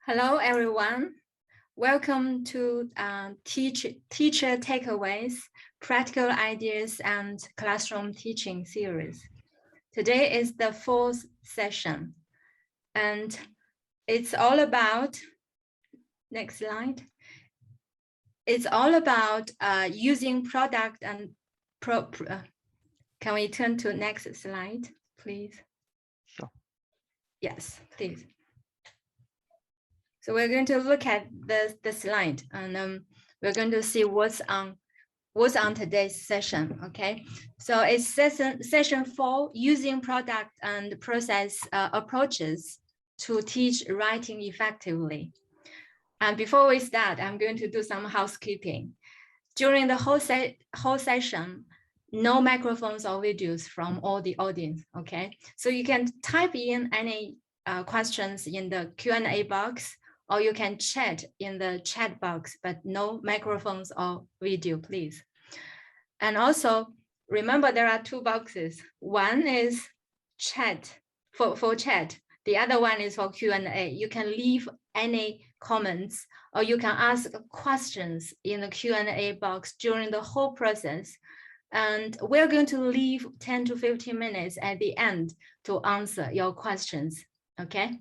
Hello, everyone. Welcome to Teacher Takeaways, Practical Ideas and Classroom Teaching series. Today is the fourth session, and it's all about, next slide. It's all about using product and can we turn to next slide, please? Sure. Yes, please. So we're going to look at the slide, and we're going to see what's on today's session. Okay, so it's session 4, using product and process approaches to teach writing effectively. And before we start, I'm going to do some housekeeping. During the whole session, no microphones or videos from all the audience. Okay, so you can type in any questions in the Q&A box, or you can chat in the chat box, but no microphones or video, please. And also remember there are 2 boxes. One is chat for chat. The other one is for Q&A. You can leave any comments or you can ask questions in the Q&A box during the whole process. And we're going to leave 10 to 15 minutes at the end to answer your questions, okay?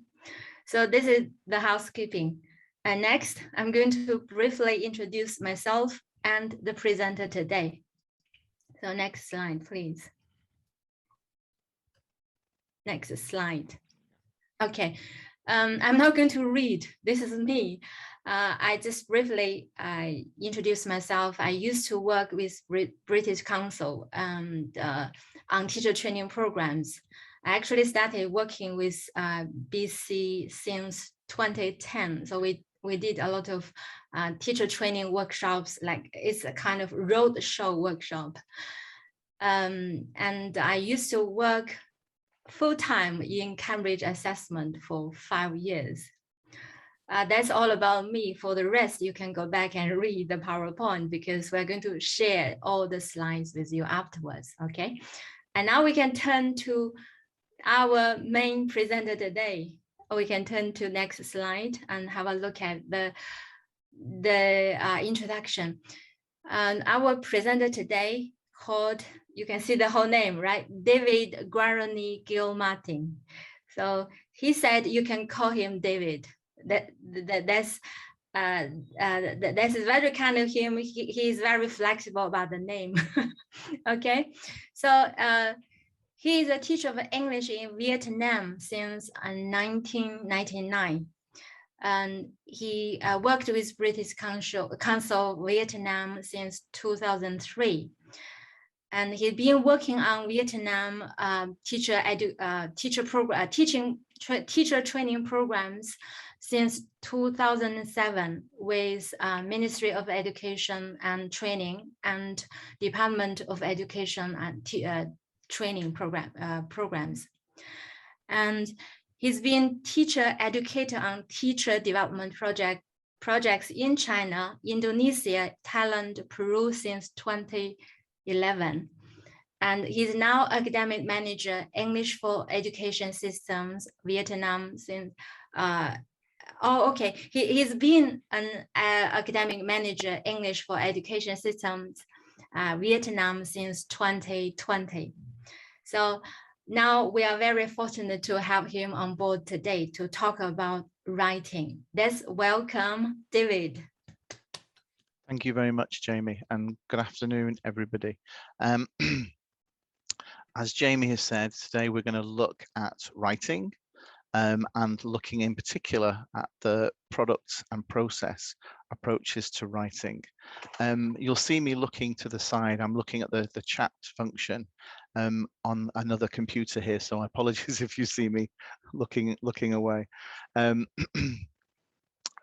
So this is the housekeeping. And next, I'm going to briefly introduce myself and the presenter today. So next slide, please. Next slide. Okay, I'm not going to read. This is me. I just briefly introduce myself. I used to work with British Council and on teacher training programs. I actually started working with BC since 2010. So we did a lot of teacher training workshops, like it's a kind of road show workshop. And I used to work full-time in Cambridge assessment for 5 years. That's all about me. For the rest, you can go back and read the PowerPoint because we're going to share all the slides with you afterwards, okay? And now we can turn to our main presenter today. We can turn to next slide and have a look at the introduction. And our presenter today called, you can see the whole name, right? David Guarini Gil-Martin. So he said you can call him David. That's very kind of him. He's very flexible about the name. Okay, so he is a teacher of English in Vietnam since 1999. And he worked with British Council Vietnam since 2003. And he's been working on Vietnam teacher training programs since 2007 with Ministry of Education and Training and Department of Education and Training programs. And he's been teacher educator on teacher development projects in China, Indonesia, Thailand, Peru since 2011. And he's now academic manager, English for Education Systems, Vietnam since, he's been an academic manager, English for Education Systems, Vietnam since 2020. So now we are very fortunate to have him on board today to talk about writing. Let's welcome David. Thank you very much, Jamie, and good afternoon, everybody. As Jamie has said, today we're going to look at writing and looking in particular at the products and process approaches to writing. You'll see me looking to the side. I'm looking at the chat function on another computer here, so I apologize if you see me looking away.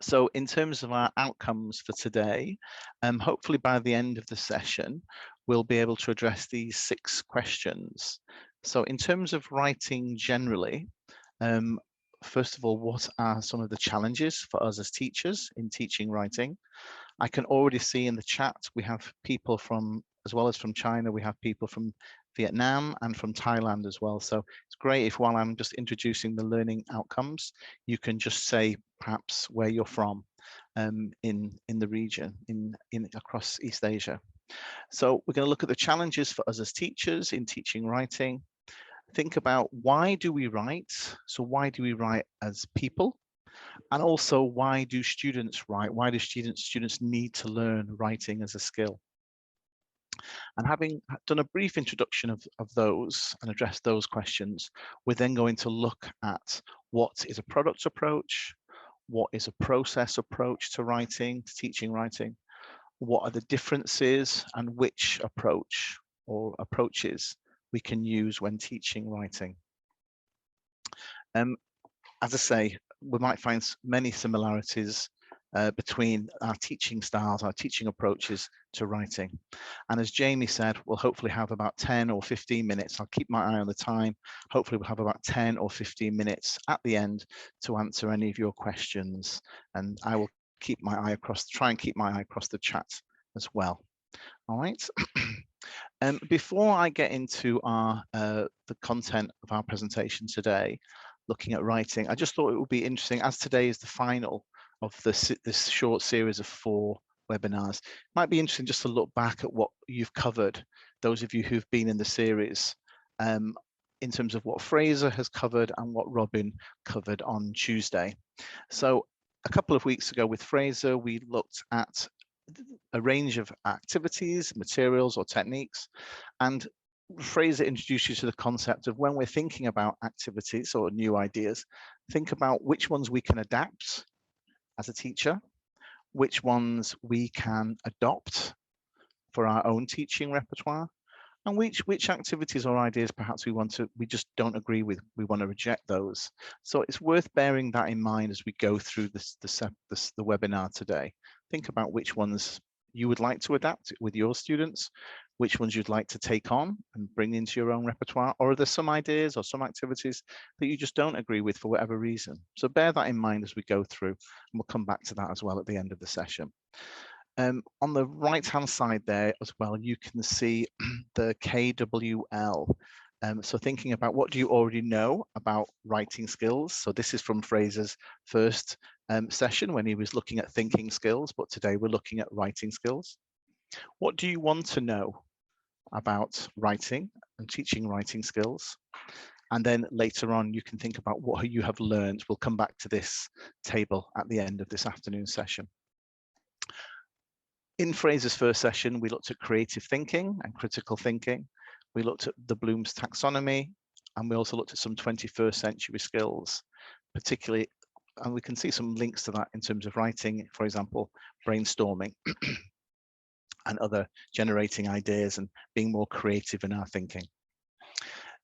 So in terms of our outcomes for today, hopefully by the end of the session, we'll be able to address these 6 questions. So in terms of writing generally, first of all, what are some of the challenges for us as teachers in teaching writing? I can already see in the chat, we have people from, as well as from China, we have people from Vietnam, and from Thailand as well. So it's great if, while I'm just introducing the learning outcomes, you can just say perhaps where you're from in the region, in across East Asia. So we're going to look at the challenges for us as teachers in teaching writing. Think about, why do we write? So why do we write as people? And also, why do students write? Why do students need to learn writing as a skill? And having done a brief introduction of those and addressed those questions, we're then going to look at what is a product approach, what is a process approach to writing, to teaching writing, what are the differences, and which approach or approaches we can use when teaching writing. As I say, we might find many similarities between our teaching styles, our teaching approaches to writing. And as Jamie said, we'll hopefully have about 10 or 15 minutes. I'll keep my eye on the time. Hopefully we'll have about 10 or 15 minutes at the end to answer any of your questions. And I will keep my eye across, try and keep my eye across the chat as well. All right. Before I get into our the content of our presentation today, looking at writing, I just thought it would be interesting, as today is the final of this short series of 4 webinars. It might be interesting just to look back at what you've covered, those of you who've been in the series, in terms of what Fraser has covered and what Robin covered on Tuesday. So a couple of weeks ago with Fraser, we looked at a range of activities, materials, or techniques, and Fraser introduced you to the concept of, when we're thinking about activities or new ideas, think about which ones we can adapt as a teacher, which ones we can adopt for our own teaching repertoire, and which activities or ideas perhaps we just don't agree with, we want to reject those. So it's worth bearing that in mind as we go through the webinar today. Think about which ones you would like to adapt with your students, which ones you'd like to take on and bring into your own repertoire, or are there some ideas or some activities that you just don't agree with for whatever reason? So bear that in mind as we go through, and we'll come back to that as well at the end of the session. On the right-hand side there as well, you can see the KWL. So thinking about, what do you already know about writing skills? So this is from Fraser's first session when he was looking at thinking skills, but today we're looking at writing skills. What do you want to know about writing and teaching writing skills? And then later on, you can think about what you have learned. We'll come back to this table at the end of this afternoon session. In Fraser's first session, we looked at creative thinking and critical thinking. We looked at the Bloom's taxonomy, and we also looked at some 21st century skills, particularly, and we can see some links to that in terms of writing, for example, brainstorming and other generating ideas and being more creative in our thinking.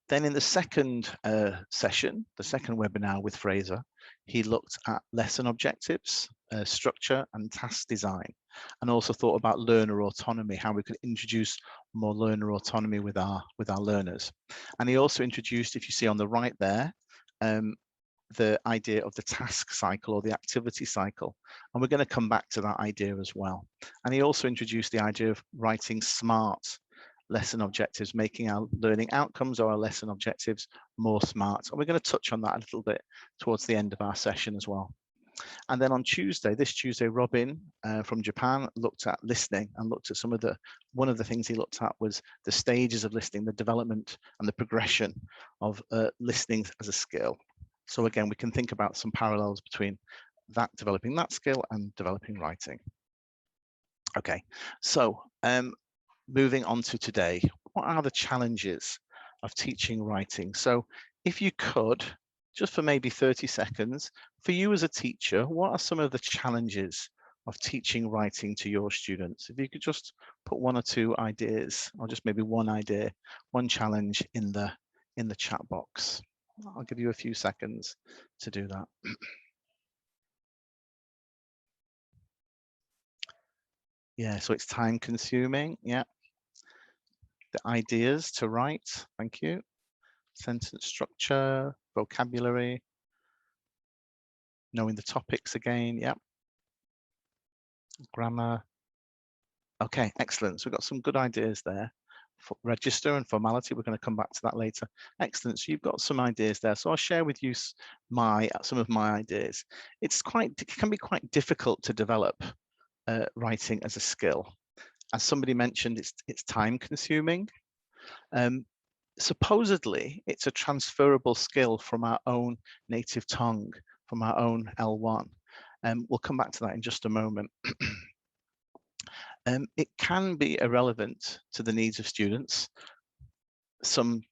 Then in the second session, the second webinar with Fraser, he looked at lesson objectives, structure and task design, and also thought about learner autonomy, how we could introduce more learner autonomy with our learners. And he also introduced, if you see on the right there, the idea of the task cycle or the activity cycle. And we're going to come back to that idea as well. And he also introduced the idea of writing smart lesson objectives, making our learning outcomes or our lesson objectives more smart. And we're going to touch on that a little bit towards the end of our session as well. And then on Tuesday, this Tuesday, Robin from Japan looked at listening and looked at one of the things he looked at was the stages of listening, the development and the progression of listening as a skill. So again, we can think about some parallels between that, developing that skill, and developing writing. Okay, so moving on to today, what are the challenges of teaching writing? So if you could, just for maybe 30 seconds, for you as a teacher, what are some of the challenges of teaching writing to your students? If you could just put 1 or 2 ideas, or just maybe one idea, one challenge in the chat box. I'll give you a few seconds to do that. Yeah, so it's time consuming. Yeah. The ideas to write. Thank you. Sentence structure, vocabulary, knowing the topics again. Yep. Grammar. Okay, excellent. So we've got some good ideas there. register and formality. We're going to come back to that later. Excellent. So you've got some ideas there. So I'll share with you some of my ideas. It can be quite difficult to develop writing as a skill. As somebody mentioned, it's time consuming. Supposedly, it's a transferable skill from our own native tongue, from our own L1. We'll come back to that in just a moment. It can be irrelevant to the needs of students, some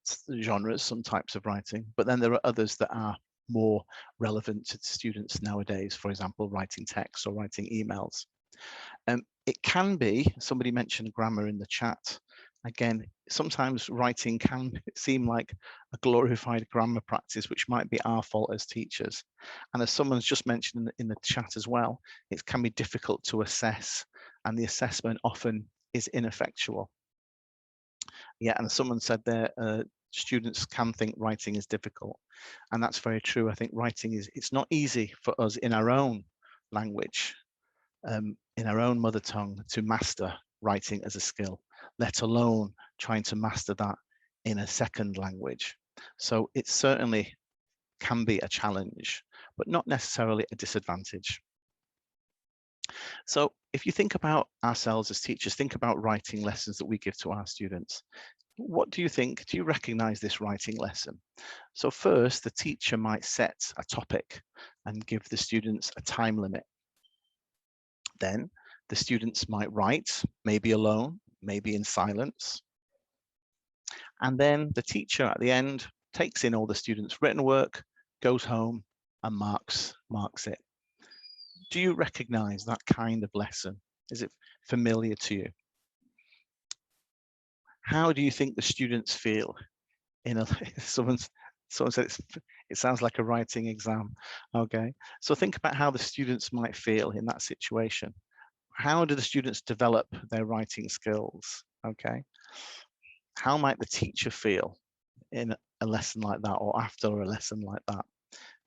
genres, some types of writing, but then there are others that are more relevant to students nowadays, for example, writing text or writing emails. It can be, somebody mentioned grammar in the chat. Again, sometimes writing can seem like a glorified grammar practice, which might be our fault as teachers. And as someone's just mentioned in the chat as well, it can be difficult to assess, and the assessment often is ineffectual. Yeah, and someone said there, students can think writing is difficult, and that's very true. I think writing it's not easy for us in our own language, in our own mother tongue, to master writing as a skill, let alone trying to master that in a second language. So it certainly can be a challenge, but not necessarily a disadvantage. So if you think about ourselves as teachers, think about writing lessons that we give to our students. What do you think? Do you recognize this writing lesson? So first, the teacher might set a topic and give the students a time limit. Then the students might write, maybe alone, maybe in silence. And then the teacher at the end takes in all the students' written work, goes home and marks it. Do you recognize that kind of lesson? Is it familiar to you? How do you think the students feel in a someone said it sounds like a writing exam? Okay, so think about how the students might feel in that situation. How do the students develop their writing skills? Okay, how might the teacher feel in a lesson like that, or after a lesson like that?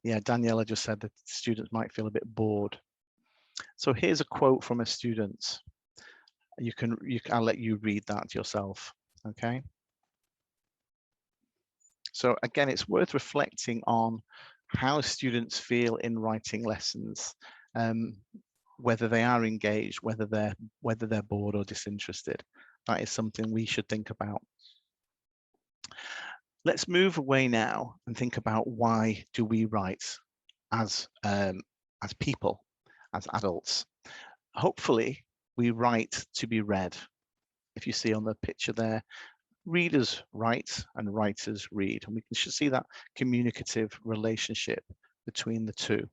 Yeah, Daniela just said that students might feel a bit bored. So here's a quote from a student. I'll let you read that yourself. Okay. So again, it's worth reflecting on how students feel in writing lessons, whether they are engaged, whether they're bored or disinterested. That is something we should think about. Let's move away now and think about why do we write as people, as adults. Hopefully, we write to be read. If you see on the picture there, readers write and writers read, and we can see that communicative relationship between the two.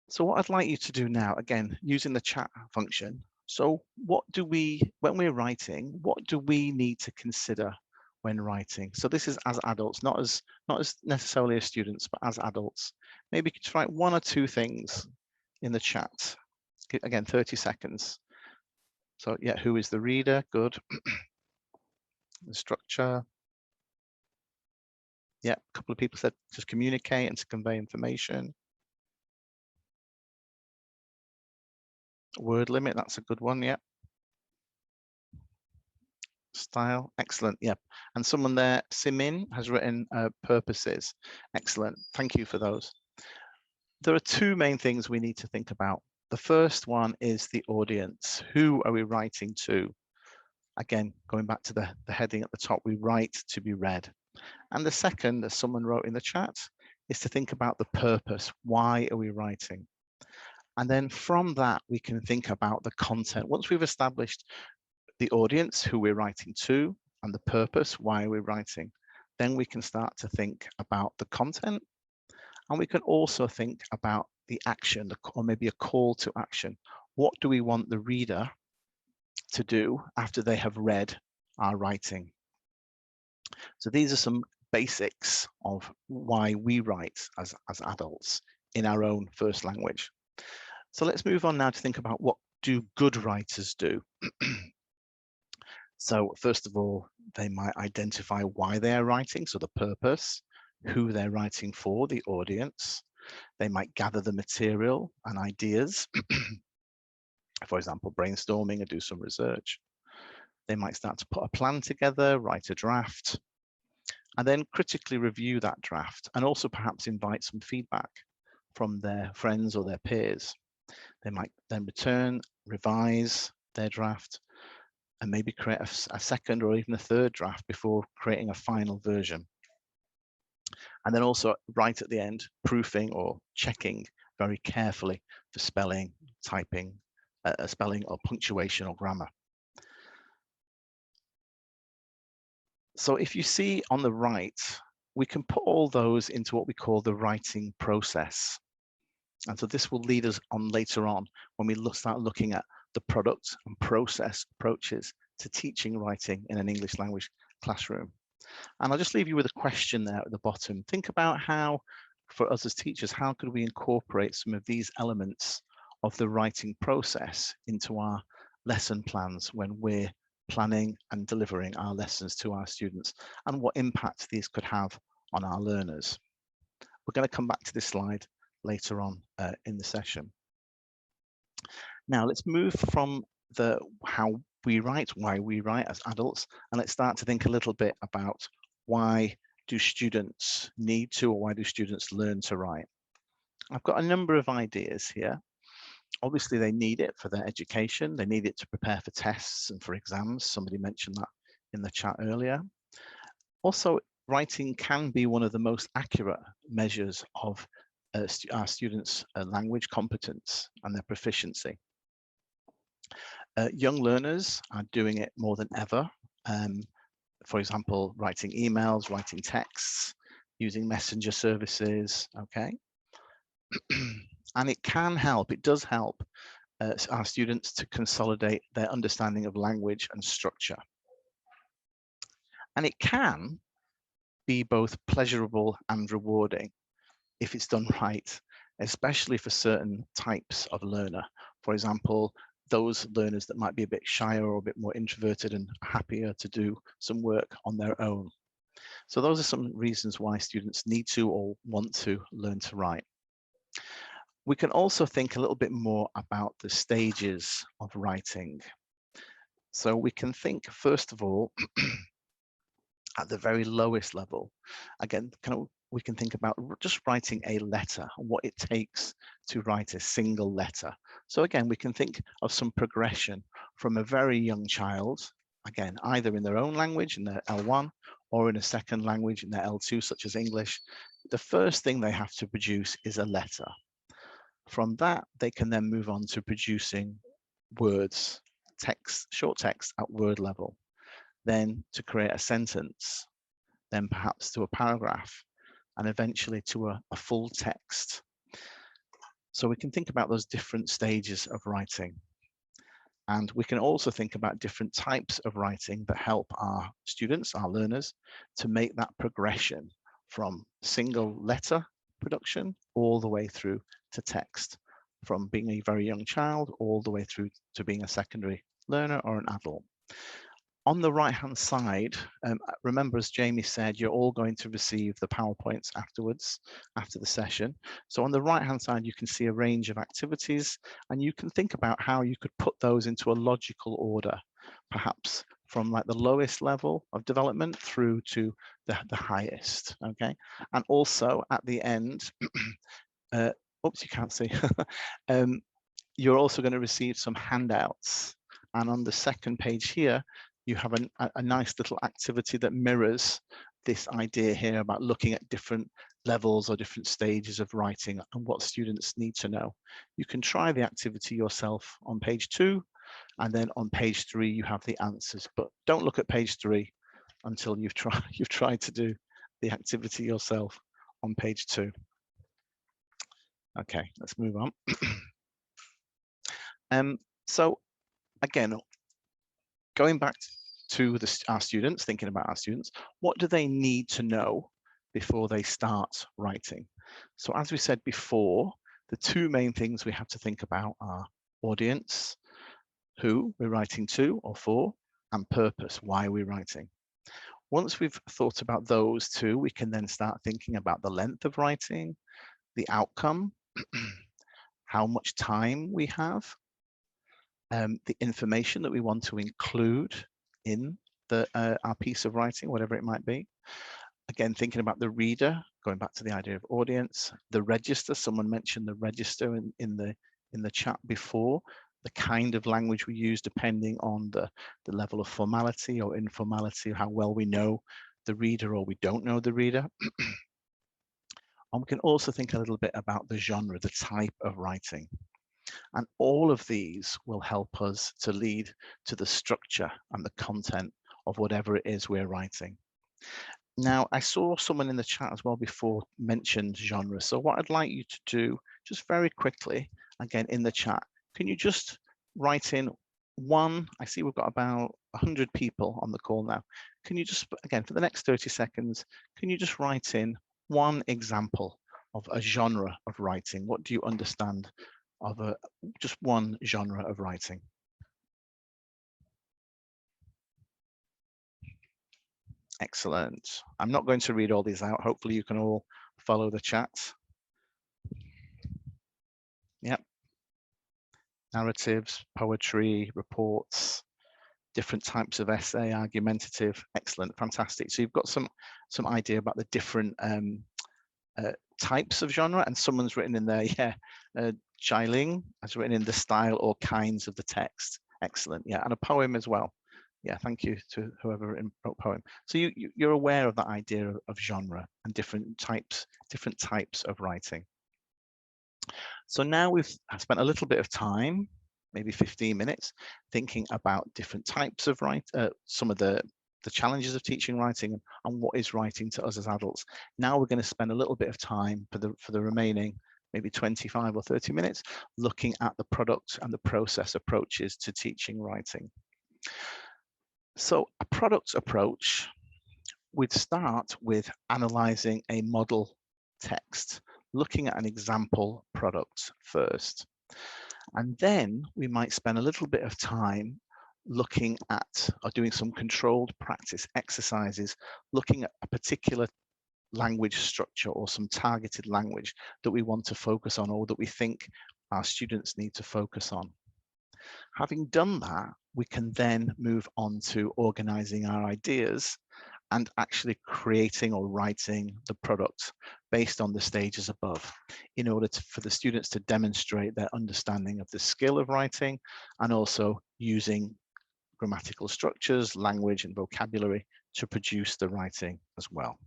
So what I'd like you to do now, again, using the chat function. So what do we, when we're writing, what do we need to consider when writing? So this is as adults, not as necessarily as students, but as adults. Maybe you could write one or two things in the chat. Again, 30 seconds. So yeah, who is the reader? Good. The structure. Yeah, a couple of people said just communicate and to convey information. Word limit, that's a good one, yeah. Style, excellent, yeah. And someone there, Simin, has written purposes. Excellent, thank you for those. There are two main things we need to think about. The first one is the audience. Who are we writing to? Again, going back to the heading at the top, we write to be read. And the second, as someone wrote in the chat, is to think about the purpose. Why are we writing? And then from that, we can think about the content. Once we've established the audience, who we're writing to, and the purpose, why we're writing, then we can start to think about the content. And we can also think about the action, or maybe a call to action. What do we want the reader to do after they have read our writing? So these are some basics of why we write as adults in our own first language. So let's move on now to think about what do good writers do. So first of all, they might identify why they are writing, so the purpose, who they're writing for, the audience. They might gather the material and ideas, for example, brainstorming or do some research. They might start to put a plan together, write a draft, and then critically review that draft, and also perhaps invite some feedback from their friends or their peers. They might then return, revise their draft, and maybe create a second or even a third draft before creating a final version. And then also right at the end, proofing or checking very carefully for spelling, typing, spelling or punctuation or grammar. So if you see on the right, we can put all those into what we call the writing process. And so this will lead us on later on when we start looking at the product and process approaches to teaching writing in an English language classroom. And I'll just leave you with a question there at the bottom. Think about how, for us as teachers, how could we incorporate some of these elements of the writing process into our lesson plans when we're planning and delivering our lessons to our students, and what impact these could have on our learners. We're going to come back to this slide later on in the session. Now let's move from how we write, why we write as adults, and let's start to think a little bit about why do students need to, or why do students learn to write? I've got a number of ideas here. Obviously, they need it for their education. They need it to prepare for tests and for exams. Somebody mentioned that in the chat earlier. Also, writing can be one of the most accurate measures of our students' language competence and their proficiency. Young learners are doing it more than ever. For example, writing emails, writing texts, using messenger services, okay? And it can help, it does help our students to consolidate their understanding of language and structure. And it can be both pleasurable and rewarding if it's done right, especially for certain types of learner. For example, those learners that might be a bit shyer or a bit more introverted and happier to do some work on their own. So those are some reasons why students need to or want to learn to write. We can also think a little bit more about the stages of writing. So we can think, first of all, at the very lowest level. Again, we can think about just writing a letter, what it takes to write a single letter. So again, we can think of some progression from a very young child, again, either in their own language in their L1 or in a second language in their L2, such as English. The first thing they have to produce is a letter. From that, they can then move on to producing words, text, short text at word level, then to create a sentence, then perhaps to a paragraph, and eventually to a full text. So we can think about those different stages of writing. And we can also think about different types of writing that help our students, our learners, to make that progression from single letter production all the way through to text, from being a very young child all the way through to being a secondary learner or an adult. On the right-hand side, remember, as Jamie said, you're all going to receive the PowerPoints afterwards, after the session. So on the right-hand side, you can see a range of activities, and you can think about how you could put those into a logical order, perhaps from like the lowest level of development through to the highest, okay? And also at the end, oops, you can't see. You're also going to receive some handouts. And on the second page here, you have a nice little activity that mirrors this idea here about looking at different levels or different stages of writing and what students need to know. You can try the activity yourself on page 2, and then on page 3 you have the answers, but don't look at page 3 until you've tried to do the activity yourself on page 2. Okay, let's move on. So again, going back to our students, thinking about our students, what do they need to know before they start writing? So as we said before, the two main things we have to think about are audience, who we're writing to or for, and purpose, why we're writing. Once we've thought about those two, we can then start thinking about the length of writing, the outcome, how much time we have, the information that we want to include in the our piece of writing, whatever it might be. Again, thinking about the reader, going back to the idea of audience, the register. Someone mentioned the register in the chat before. The kind of language we use depending on the level of formality or informality, how well we know the reader or we don't know the reader. And we can also think a little bit about the genre, the type of writing. And all of these will help us to lead to the structure and the content of whatever it is we're writing. Now, I saw someone in the chat as well before mentioned genre. So what I'd like you to do, just very quickly, again, in the chat, can you just write in one? I see we've got about 100 people on the call now. Can you just, again, for the next 30 seconds, can you just write in one example of a genre of writing? What do you understand of just one genre of writing? Excellent. I'm not going to read all these out. Hopefully you can all follow the chat. Yep. Narratives, poetry, reports, different types of essay, argumentative. Excellent, fantastic. So you've got some idea about the different types of genre, and someone's written in there, yeah, Jiling has written in the style or kinds of the text. Excellent, yeah, and a poem as well. Yeah, thank you to whoever wrote poem. So you're aware of that idea of genre and different types of writing. So now we've spent a little bit of time, maybe 15 minutes, thinking about different types of some of the challenges of teaching writing and what is writing to us as adults. Now we're going to spend a little bit of time for the remaining maybe 25 or 30 minutes looking at the product and the process approaches to teaching writing. So a product approach, we'd start with analyzing a model text, looking at an example product first. And then we might spend a little bit of time looking at or doing some controlled practice exercises, looking at a particular language structure or some targeted language that we want to focus on or that we think our students need to focus on. Having done that, we can then move on to organizing our ideas and actually creating or writing the product based on the stages above in order for the students to demonstrate their understanding of the skill of writing and also using grammatical structures, language and vocabulary to produce the writing as well.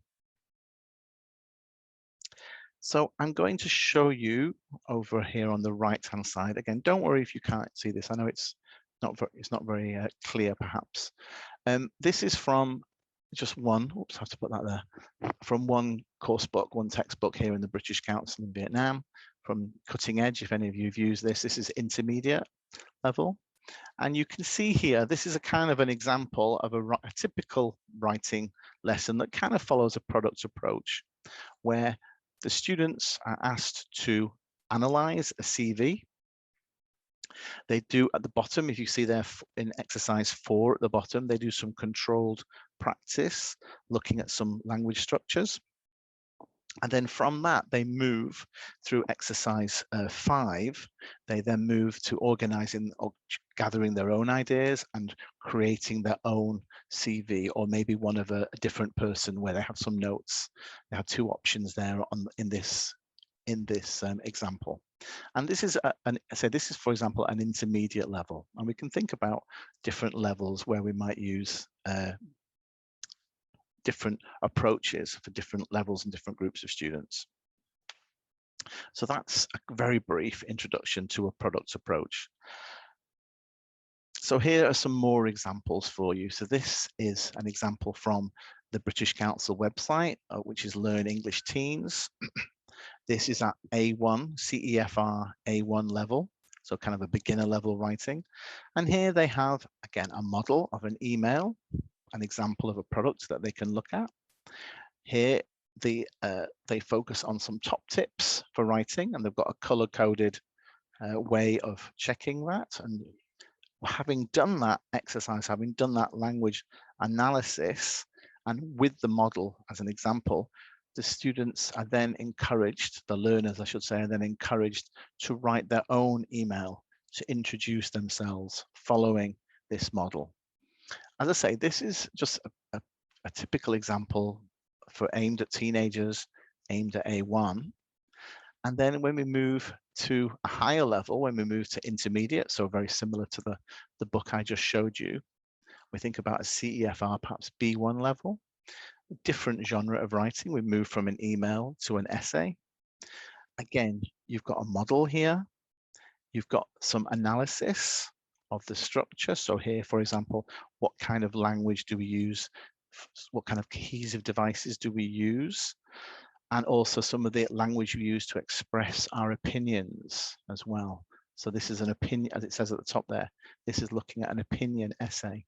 So I'm going to show you over here on the right-hand side. Again, don't worry if you can't see this. I know it's not very clear, perhaps. This is from just one. Oops, I have to put that there. From one course book, one textbook here in the British Council in Vietnam. From Cutting Edge, if any of you have used this, this is intermediate level. And you can see here, this is a kind of an example of a typical writing lesson that kind of follows a product approach, where the students are asked to analyze a CV. They do at the bottom, if you see there in exercise 4 at the bottom, they do some controlled practice looking at some language structures. And then from that, they move through exercise 5. They then move to organizing or gathering their own ideas and creating their own CV, or maybe one of a different person where they have some notes. They have 2 options there in this example. And this is this is, for example, an intermediate level, and we can think about different levels where we might use different approaches for different levels and different groups of students. So that's a very brief introduction to a product approach. So here are some more examples for you. So this is an example from the British Council website, which is Learn English Teens. This is at A1, CEFR A1 level, so kind of a beginner level writing. And here they have, again, a model of an email, an example of a product that they can look at. Here, they focus on some top tips for writing, and they've got a color-coded way of checking that. And having done that exercise, having done that language analysis, and with the model as an example, the students are then encouraged, the learners, I should say, are then encouraged to write their own email to introduce themselves following this model. as I say, this is just a typical example for aimed at teenagers, aimed at A1. And then when we move to a higher level, when we move to intermediate, so very similar to the book I just showed you, we think about a CEFR, perhaps B1 level, a different genre of writing. We move from an email to an essay. Again, you've got a model here. You've got some analysis of the structure. So here, for example, what kind of language do we use? What kind of cohesive devices do we use? And also some of the language we use to express our opinions as well. So this is an opinion, as it says at the top there, this is looking at an opinion essay.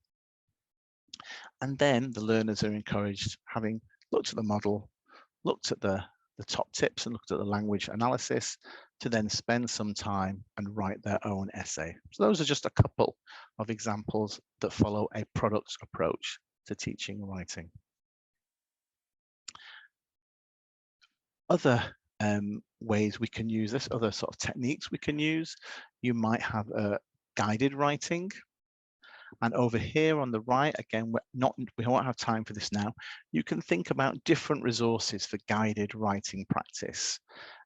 And then the learners are encouraged, having looked at the model, looked at the top tips and looked at the language analysis, to then spend some time and write their own essay. So those are just a couple of examples that follow a product approach to teaching writing. Other ways we can use this, other sort of techniques we can use, you might have guided writing. And over here on the right, again, we won't have time for this now. You can think about different resources for guided writing practice.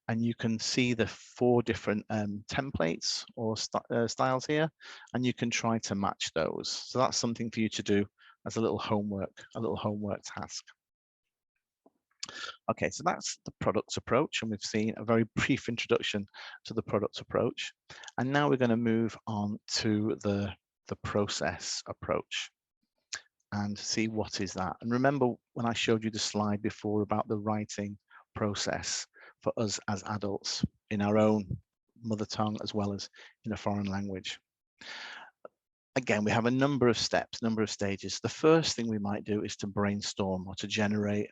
And you can see the 4 different templates or styles here, and you can try to match those. So that's something for you to do as a little homework task. Okay, so that's the product approach, and we've seen a very brief introduction to the product approach. And now we're going to move on to the process approach and see what is that. And remember when I showed you the slide before about the writing process for us as adults in our own mother tongue as well as in a foreign language. Again, we have a number of steps, number of stages. The first thing we might do is to brainstorm or to generate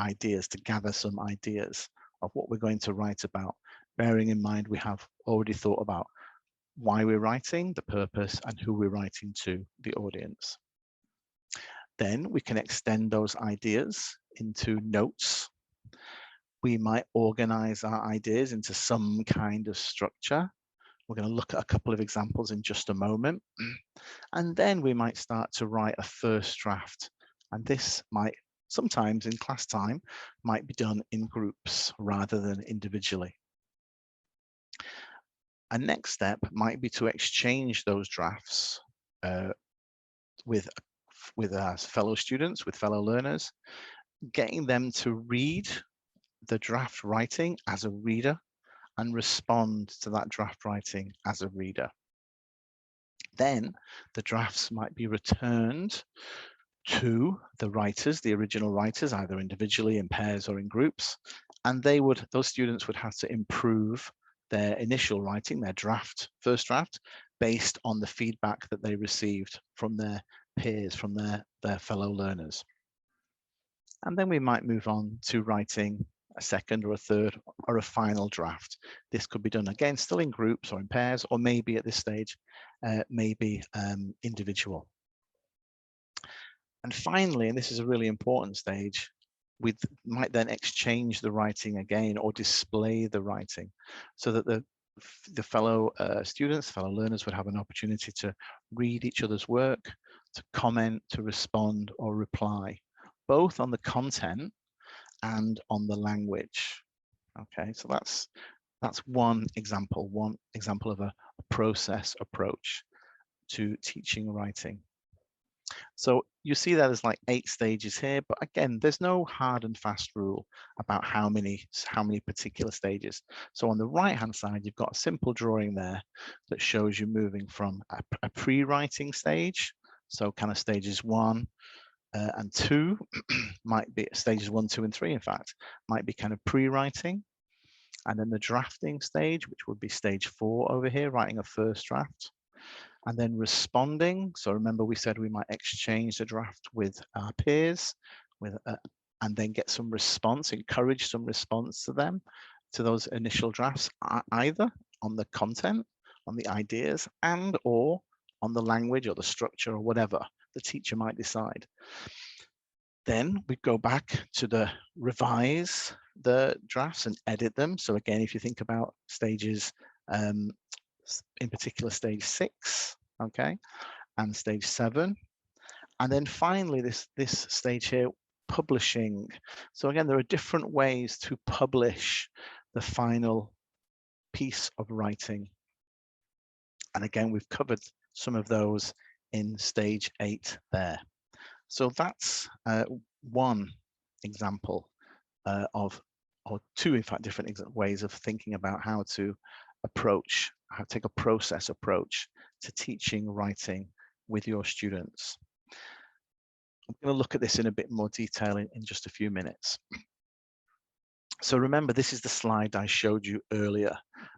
ideas, to gather some ideas of what we're going to write about, bearing in mind we have already thought about why we're writing, the purpose, and who we're writing to, the audience. Then we can extend those ideas into notes. We might organize our ideas into some kind of structure. We're going to look at a couple of examples in just a moment. And then we might start to write a first draft. And this might, sometimes in class time, might be done in groups rather than individually. A next step might be to exchange those drafts with our fellow students, with fellow learners, getting them to read the draft writing as a reader and respond to that draft writing as a reader. Then the drafts might be returned to the writers, the original writers, either individually, in pairs, or in groups, and those students would have to improve their initial writing, their first draft, based on the feedback that they received from their peers, from their fellow learners. And then we might move on to writing a second or a third or a final draft. This could be done again, still in groups or in pairs, or maybe at this stage, maybe individual. And finally, and this is a really important stage, we might then exchange the writing again or display the writing so that the fellow students, fellow learners would have an opportunity to read each other's work, to comment, to respond or reply, both on the content and on the language. Okay, so that's one example of a process approach to teaching writing. So you see that there's like 8 stages here, but again, there's no hard and fast rule about how many particular stages. So on the right-hand side, you've got a simple drawing there that shows you moving from a pre-writing stage. So kind of stages 1 and 2 might be stages 1, 2, and 3, in fact, might be kind of pre-writing. And then the drafting stage, which would be stage 4 over here, writing a first draft. And then responding. So remember, we said we might exchange the draft with our peers, and then get some response, encourage some response to them, to those initial drafts, either on the content, on the ideas, and or on the language or the structure or whatever the teacher might decide. Then we go back to revise the drafts and edit them. So again, if you think about stages, in particular stage 6, okay, and stage 7, And then finally, this stage here, publishing. So again, there are different ways to publish the final piece of writing. And again, we've covered some of those in stage 8 there. So that's one example of, or two, in fact, different ways of thinking about how to approach, how to take a process approach to teaching writing with your students. I'm going to look at this in a bit more detail in just a few minutes. So remember, this is the slide I showed you earlier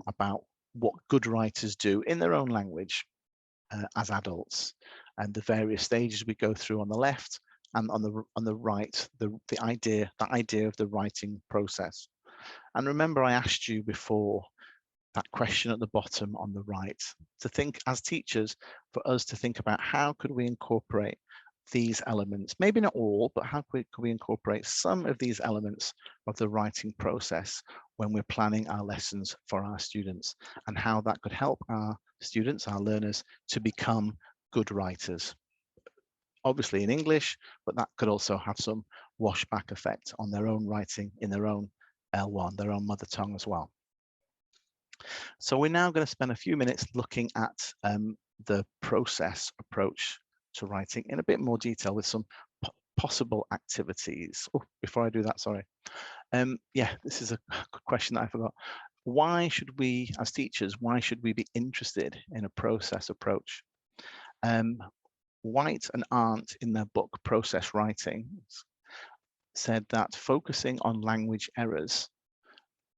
about what good writers do in their own language as adults, and the various stages we go through on the left, and on the right, the idea of the writing process. And remember, I asked you before, that question at the bottom on the right, to think as teachers, for us to think about how could we incorporate these elements, maybe not all, but how could we incorporate some of these elements of the writing process when we're planning our lessons for our students, and how that could help our students, our learners, to become good writers. Obviously in English, but that could also have some washback effect on their own writing in their own L1, their own mother tongue as well. So we're now going to spend a few minutes looking at the process approach to writing in a bit more detail with some possible activities. Oh, before I do that, sorry. Yeah, this is a question that I forgot. Why should we, as teachers, why should we be interested in a process approach? White and Arndt, in their book Process Writing, said that focusing on language errors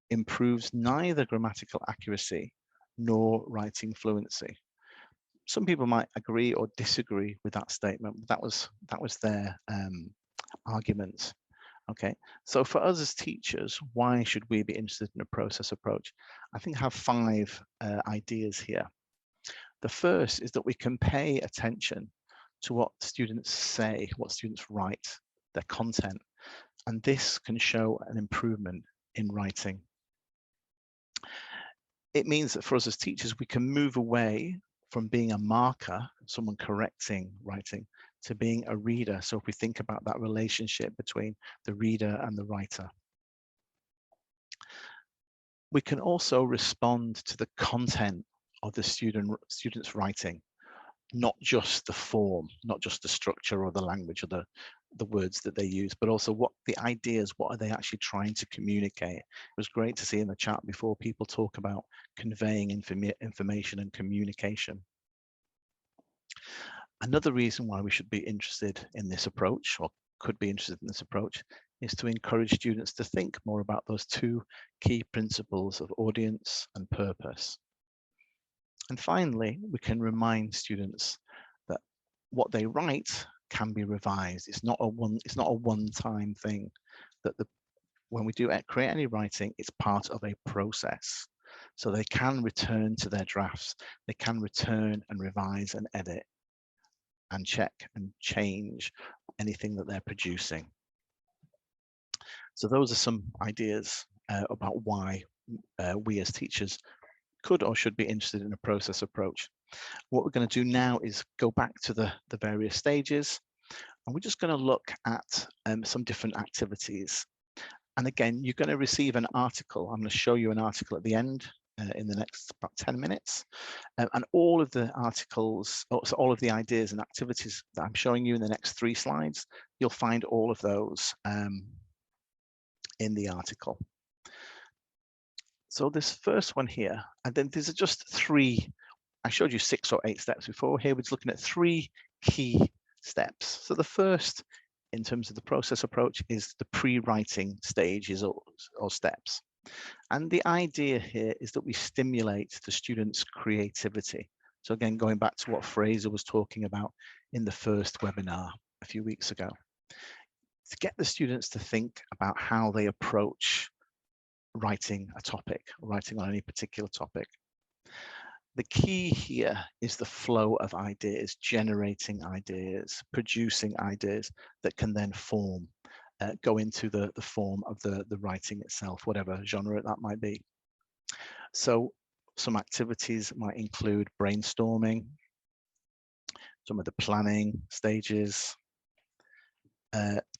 improves neither grammatical accuracy nor writing fluency. Some people might agree or disagree with that statement, but that was their argument. Okay, so for us as teachers, why should we be interested in a process approach? I think I have 5 ideas here. The first is that we can pay attention to what students say, what students write, their content, and this can show an improvement in writing. It means that for us as teachers, we can move away from being a marker, someone correcting writing, to being a reader. So if we think about that relationship between the reader and the writer. We can also respond to the content of the student's writing, not just the form, not just the structure or the language or the words that they use, but also what the ideas, what are they actually trying to communicate. It was great to see in the chat before people talk about conveying information and communication. Another reason why we should be interested in this approach, or could be interested in this approach, is to encourage students to think more about those 2 key principles of audience and purpose. And finally, we can remind students that what they write can be revised. It's not a one-time thing. That when we do create any writing, it's part of a process. So they can return to their drafts. They can return and revise and edit and check and change anything that they're producing. So those are some ideas about why we as teachers could or should be interested in a process approach. What we're going to do now is go back to the various stages, and we're just going to look at some different activities. And again, you're going to receive an article. I'm going to show you an article at the end in the next about 10 minutes. And all of the articles, so all of the ideas and activities that I'm showing you in the next 3 slides, you'll find all of those in the article. So this first one here, and then these are just 3, I showed you 6 or 8 steps before. Here we're just looking at 3 key steps. So the first, in terms of the process approach, is the pre-writing stages or steps. And the idea here is that we stimulate the students' creativity. So again, going back to what Fraser was talking about in the first webinar a few weeks ago, to get the students to think about how they approach writing a topic, writing on any particular topic. The key here is the flow of ideas, generating ideas, producing ideas that can then form, go into the form of the writing itself, whatever genre that might be. So some activities might include brainstorming, some of the planning stages,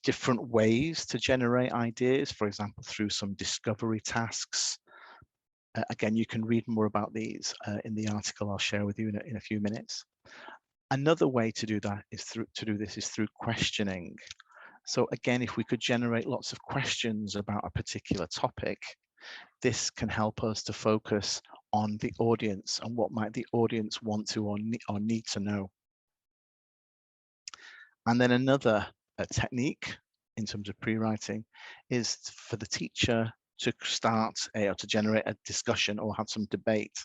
different ways to generate ideas, for example, through some discovery tasks. Again, you can read more about these in the article I'll share with you in a few minutes. Another way to do that is through questioning. So again, if we could generate lots of questions about a particular topic, this can help us to focus on the audience and what might the audience want to or need to know. And then another technique in terms of pre-writing is for the teacher to start or to generate a discussion or have some debate,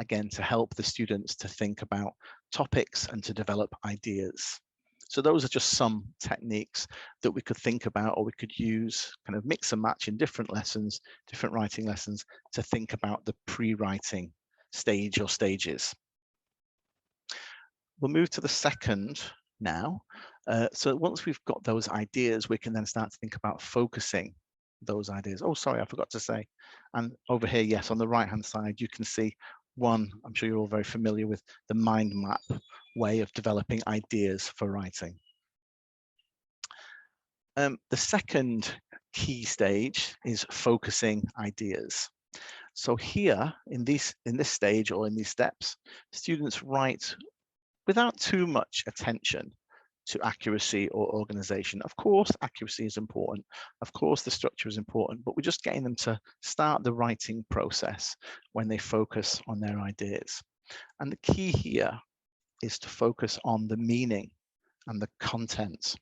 again, to help the students to think about topics and to develop ideas. So those are just some techniques that we could think about, or we could use, kind of mix and match in different lessons, different writing lessons, to think about the pre-writing stage or stages. We'll move to the second now. So once we've got those ideas, we can then start to think about focusing those ideas. Oh, sorry, I forgot to say. And over here, yes, on the right-hand side, you can see one, I'm sure you're all very familiar with, the mind map way of developing ideas for writing. The second key stage is focusing ideas. So here in this stage or in these steps, students write without too much attention to accuracy or organization. Of course, accuracy is important. Of course, the structure is important, but we're just getting them to start the writing process when they focus on their ideas. And the key here is to focus on the meaning and the content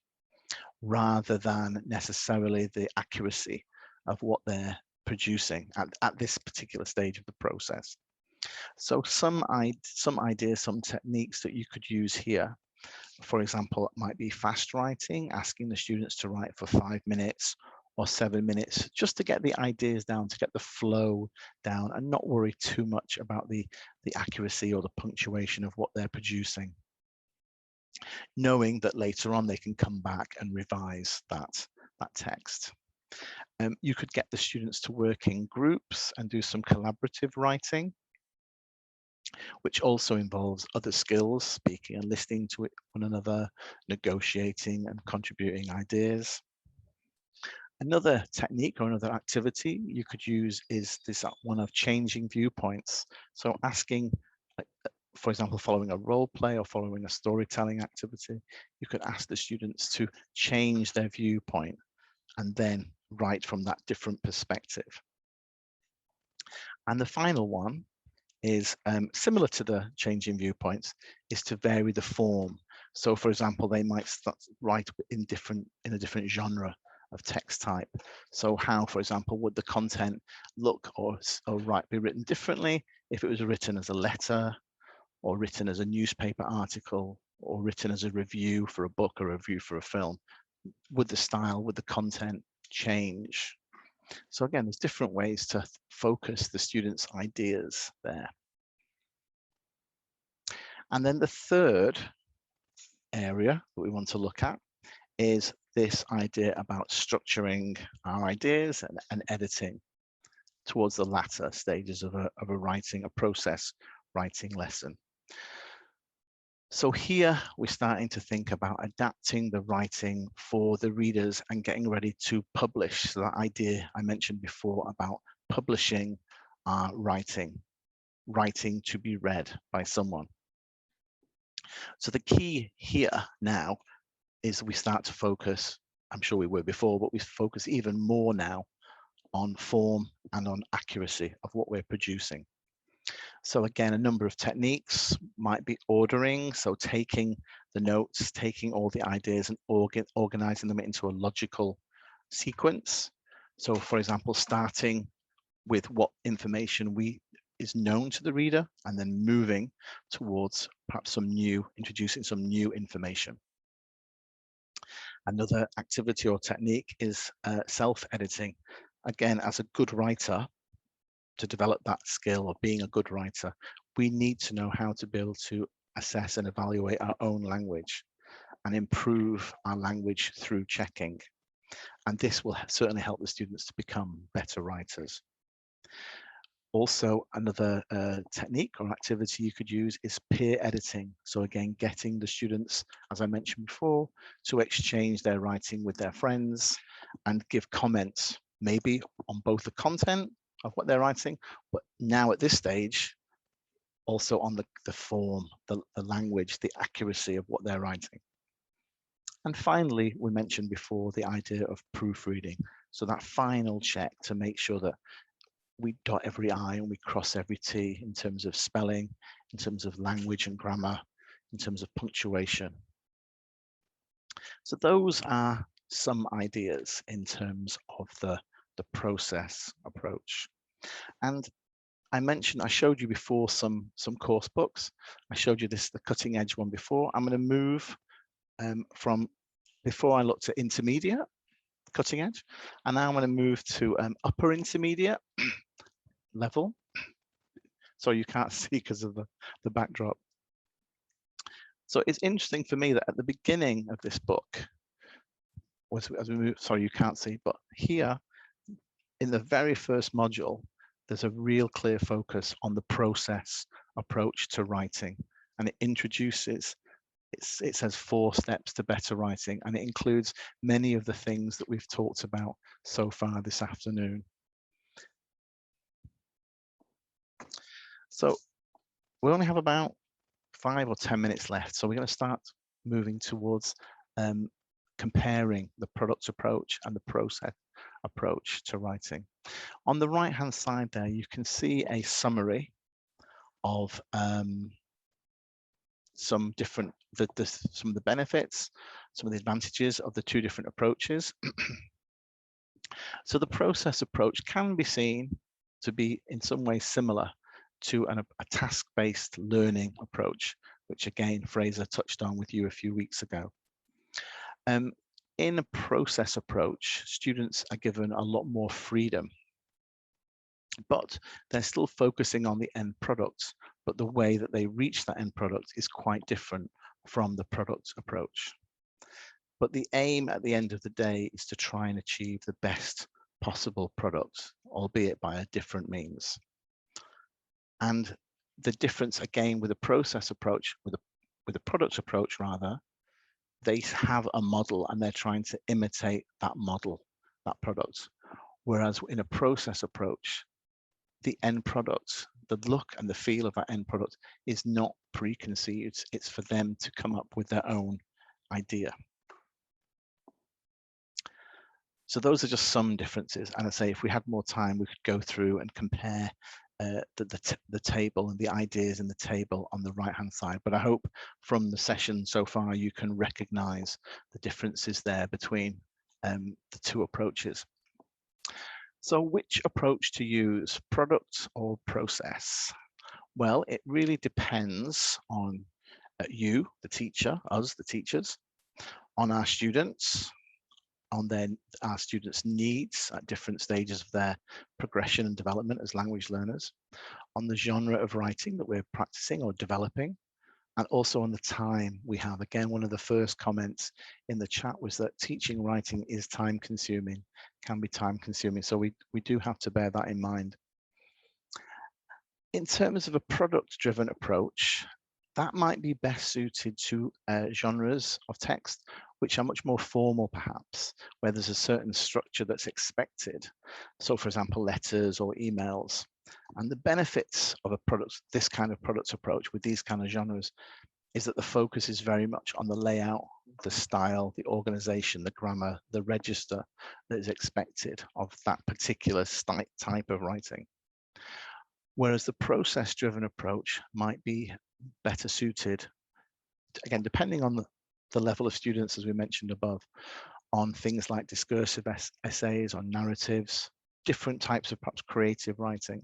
rather than necessarily the accuracy of what they're producing at this particular stage of the process. So some ideas, some techniques that you could use here, for example, might be fast writing, asking the students to write for 5 minutes or 7 minutes, just to get the ideas down, to get the flow down and not worry too much about the accuracy or the punctuation of what they're producing. Knowing that later on they can come back and revise that text. You could get the students to work in groups and do some collaborative writing, which also involves other skills, speaking and listening to one another, negotiating and contributing ideas. Another technique or another activity you could use is this one of changing viewpoints. So asking, for example, following a role play or following a storytelling activity, you could ask the students to change their viewpoint and then write from that different perspective. And the final one is similar to the changing viewpoints, is to vary the form. So for example, they might write in a different genre of text type. So how, for example, would the content look or be written differently if it was written as a letter, or written as a newspaper article, or written as a review for a book or a review for a film? Would the style, would the content change? So again, there's different ways to focus the students' ideas there. And then the third area that we want to look at is this idea about structuring our ideas and editing towards the latter stages of a process writing lesson. So here we're starting to think about adapting the writing for the readers and getting ready to publish. So that idea I mentioned before about publishing our writing to be read by someone. So the key here now is we start to focus, I'm sure we were before, but we focus even more now on form and on accuracy of what we're producing. So again, a number of techniques might be ordering, so taking the notes, taking all the ideas and organizing them into a logical sequence. So for example, starting with what information is known to the reader and then moving towards perhaps introducing some new information. Another activity or technique is self-editing. Again, as a good writer, to develop that skill of being a good writer, we need to know how to be able to assess and evaluate our own language and improve our language through checking. And this will certainly help the students to become better writers. Also, another technique or activity you could use is peer editing. So again, getting the students, as I mentioned before, to exchange their writing with their friends and give comments, maybe on both the content of what they're writing, but now at this stage, also on the form, the language, the accuracy of what they're writing. And finally, we mentioned before the idea of proofreading. So that final check to make sure that we dot every I and we cross every T in terms of spelling, in terms of language and grammar, in terms of punctuation. So those are some ideas in terms of the process approach. And I showed you before some course books. I showed you the cutting edge one before. I'm going to move from before I looked at intermediate, cutting edge, and now I'm going to move to upper intermediate level. So you can't see because of the backdrop. So it's interesting for me that at the beginning of this book, as we move, sorry, you can't see, but here in the very first module, there's a real clear focus on the process approach to writing, and it introduces, it says 4 steps to better writing, and it includes many of the things that we've talked about so far this afternoon. So we only have about 5 or 10 minutes left, so we're going to start moving towards comparing the product approach and the process approach to writing. On the right hand side there, you can see a summary of some different some of the benefits, some of the advantages of the 2 different approaches. So the process approach can be seen to be in some ways similar to a task-based learning approach, which again Fraser touched on with you a few weeks ago. In a process approach, students are given a lot more freedom, but they're still focusing on the end product, but the way that they reach that end product is quite different from the product approach. But the aim at the end of the day is to try and achieve the best possible product, albeit by a different means. And the difference again with a process approach, with a product approach rather, they have a model and they're trying to imitate that model, that product. Whereas in a process approach, the end product, the look and the feel of that end product is not preconceived. It's for them to come up with their own idea. So those are just some differences. And I say, if we had more time, we could go through and compare the table and the ideas in the table on the right hand side. But I hope from the session so far, you can recognize the differences there between the 2 approaches. So which approach to use, product or process? Well, it really depends on you, the teacher, us, the teachers, on our students, on our students' needs at different stages of their progression and development as language learners, on the genre of writing that we're practicing or developing, and also on the time we have. Again, one of the first comments in the chat was that teaching writing is time consuming, can be time consuming. So we do have to bear that in mind. In terms of a product-driven approach, that might be best suited to genres of text which are much more formal perhaps, where there's a certain structure that's expected. So for example, letters or emails. And the benefits of this kind of product approach with these kind of genres is that the focus is very much on the layout, the style, the organization, the grammar, the register that is expected of that particular type of writing. Whereas the process-driven approach might be better suited, again, depending on the level of students, as we mentioned above, on things like discursive essays, on narratives, different types of perhaps creative writing.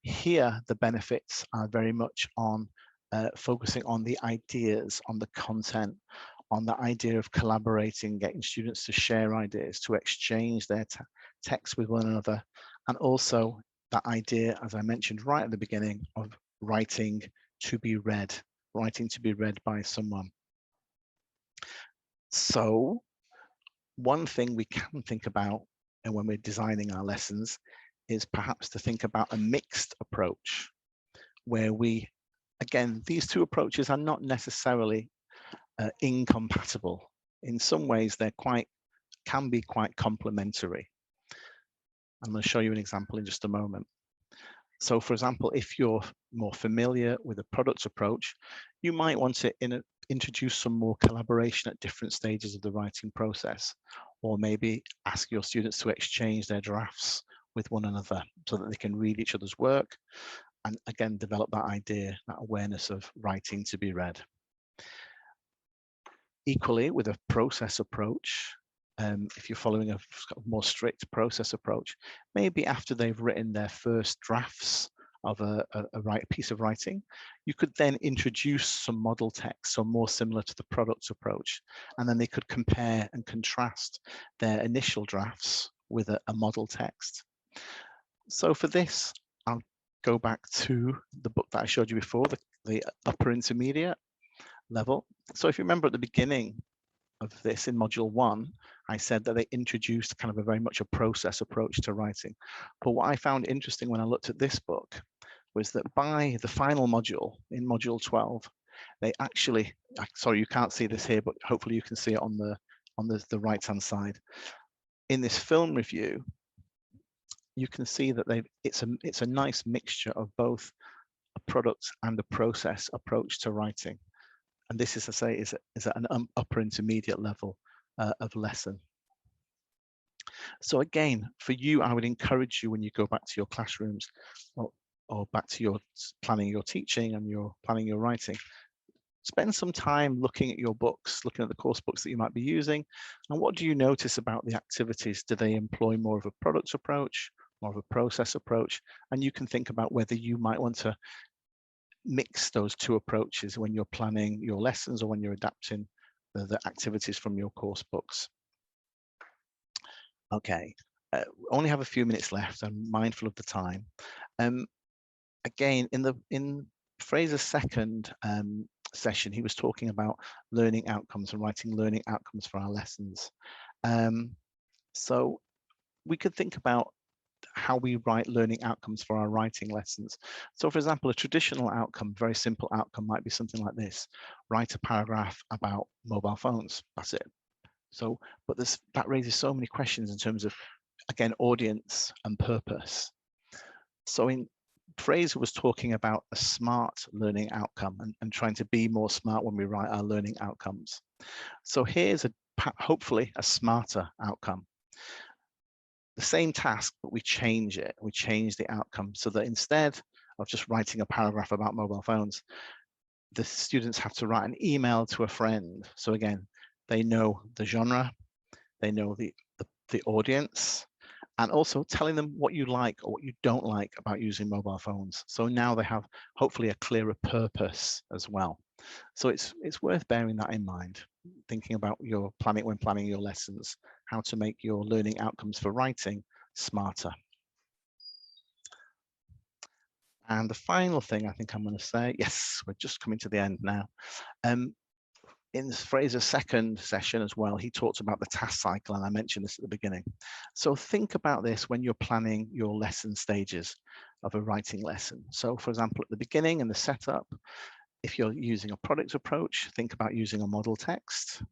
Here, the benefits are very much on focusing on the ideas, on the content, on the idea of collaborating, getting students to share ideas, to exchange their text with one another, and also that idea, as I mentioned right at the beginning, of writing to be read by someone. So one thing we can think about, and when we're designing our lessons, is perhaps to think about a mixed approach where we, again, these two approaches are not necessarily incompatible. In some ways, can be quite complementary. I'm going to show you an example in just a moment. So for example, if you're more familiar with a product approach, you might want to introduce some more collaboration at different stages of the writing process, or maybe ask your students to exchange their drafts with one another so that they can read each other's work and again develop that idea, that awareness of writing to be read. Equally, with a process approach, if you're following a more strict process approach, maybe after they've written their first drafts of a piece of writing, you could then introduce some model text, so more similar to the product approach, and then they could compare and contrast their initial drafts with a model text. So for this, I'll go back to the book that I showed you before, the upper intermediate level. So if you remember at the beginning of this in module 1, I said that they introduced kind of a very much a process approach to writing. But what I found interesting when I looked at this book was that by the final module, in module 12, they actually, sorry, you can't see this here, but hopefully you can see it on the right-hand side. In this film review, you can see that it's a nice mixture of both a product and a process approach to writing. And this, as I say, is at an upper intermediate level of lesson. So again, for you, I would encourage you when you go back to your classrooms or back to your planning your teaching and your planning your writing, spend some time looking at your books, looking at the course books that you might be using. And what do you notice about the activities? Do they employ more of a product approach, more of a process approach? And you can think about whether you might want to mix those two approaches when you're planning your lessons or when you're adapting the activities from your course books. Okay, only have a few minutes left. I'm mindful of the time. Again, in Fraser's second session, he was talking about learning outcomes and writing learning outcomes for our lessons. So we could think about how we write learning outcomes for our writing lessons. So for example, a traditional outcome, very simple outcome might be something like this: write a paragraph about mobile phones. That's it. So, but that raises so many questions in terms of, again, audience and purpose. So Fraser was talking about a smart learning outcome and trying to be more smart when we write our learning outcomes. So here's hopefully a smarter outcome. The same task, but we change it. We change the outcome so that instead of just writing a paragraph about mobile phones, the students have to write an email to a friend. So again, they know the genre, they know the audience, and also telling them what you like or what you don't like about using mobile phones. So now they have hopefully a clearer purpose as well. So it's worth bearing that in mind, thinking about your planning when planning your lessons, how to make your learning outcomes for writing smarter. And the final thing I think I'm going to say, yes, we're just coming to the end now. In Fraser's second session as well, he talked about the task cycle, and I mentioned this at the beginning. So think about this when you're planning your lesson stages of a writing lesson. So for example, at the beginning in the setup, if you're using a product approach, think about using a model text.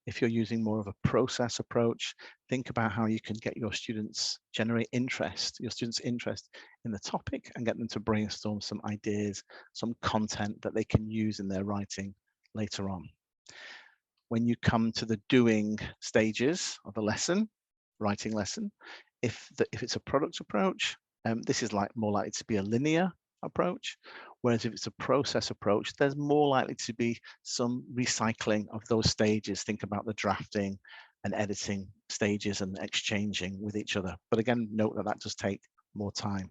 If you're using more of a process approach, think about how you can get your students, generate interest, your students' interest in the topic and get them to brainstorm some ideas, some content that they can use in their writing later on. When you come to the doing stages of a lesson, writing lesson, if it's a product approach, this is more likely to be a linear approach, whereas if it's a process approach, there's more likely to be some recycling of those stages. Think about the drafting and editing stages and exchanging with each other. But again, note that does take more time.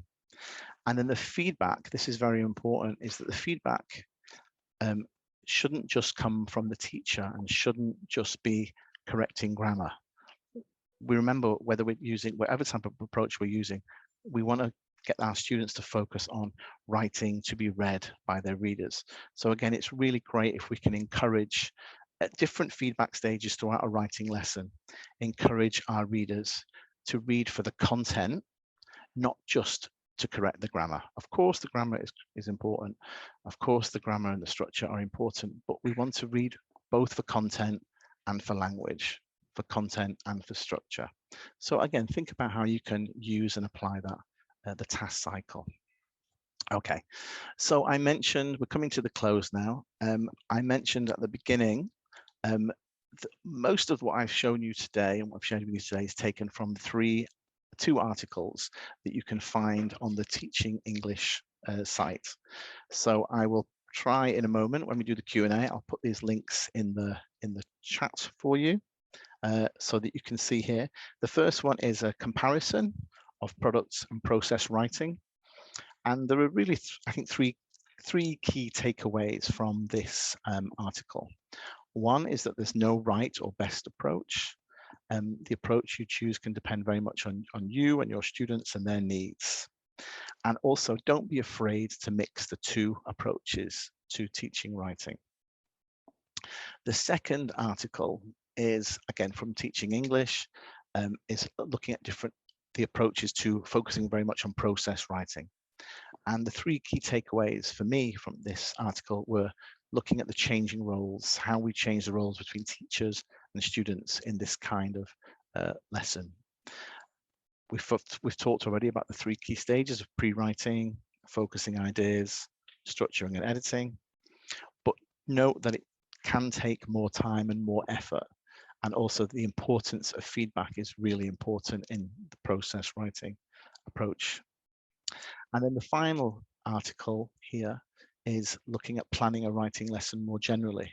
And then the feedback, this is very important, is that the feedback shouldn't just come from the teacher and shouldn't just be correcting grammar. We remember whether we're using whatever type of approach we're using, we want to get our students to focus on writing to be read by their readers. So again, it's really great if we can encourage at different feedback stages throughout a writing lesson, encourage our readers to read for the content not just to correct the grammar. Of course, the grammar is important. Of course, the grammar and the structure are important, but we want to read both for content and for language, for content and for structure. So again, think about how you can use and apply that, the task cycle. Okay, so I mentioned, we're coming to the close now. I mentioned at the beginning, most of what I've shown you today and what I've shown you today is taken from two articles that you can find on the Teaching English site. So I will try in a moment when we do the Q&A, I'll put these links in the chat for you so that you can see here. The first one is a comparison of products and process writing. And there are really, I think, three key takeaways from this article. One is that there's no right or best approach. The approach you choose can depend very much on you and your students and their needs. And also, don't be afraid to mix the two approaches to teaching writing. The second article is, again, from Teaching English, is looking at the approaches to focusing very much on process writing. And the three key takeaways for me from this article were looking at the changing roles, how we change the roles between teachers and students in this kind of lesson. We've talked already about the three key stages of pre-writing, focusing ideas, structuring and editing, but note that it can take more time and more effort. And also the importance of feedback is really important in the process writing approach. And then the final article here is looking at planning a writing lesson more generally.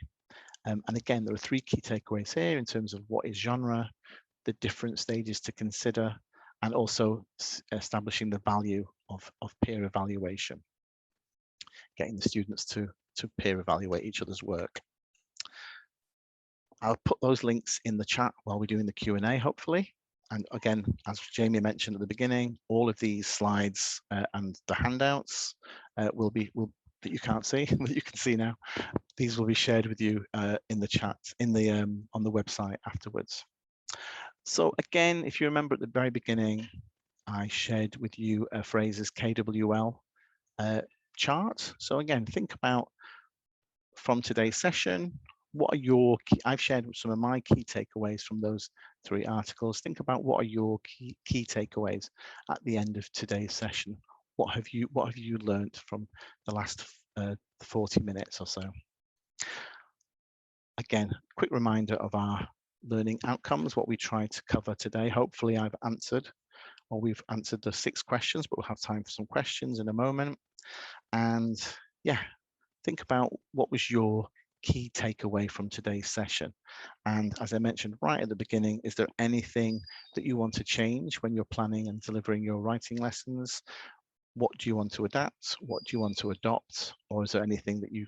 And again, there are three key takeaways here in terms of what is genre, the different stages to consider, and also establishing the value of peer evaluation, getting the students to peer evaluate each other's work. I'll put those links in the chat while we're doing the Q&A, hopefully. And again, as Jamie mentioned at the beginning, all of these slides and the handouts that you can't see, that you can see now, these will be shared with you in the chat, on the website afterwards. So again, if you remember at the very beginning, I shared with you a phrases KWL chart. So again, think about from today's session, what are your key, I've shared some of my key takeaways from those three articles. Think about what are your key takeaways at the end of today's session. What have you learned from the last 40 minutes or so? Again, quick reminder of our learning outcomes, what we tried to cover today. Hopefully I've answered, or we've answered the 6 questions, but we'll have time for some questions in a moment. And yeah, think about what was your key takeaway from today's session. And as I mentioned right at the beginning, is there anything that you want to change when you're planning and delivering your writing lessons? What do you want to adapt? What do you want to adopt? Or is there anything that you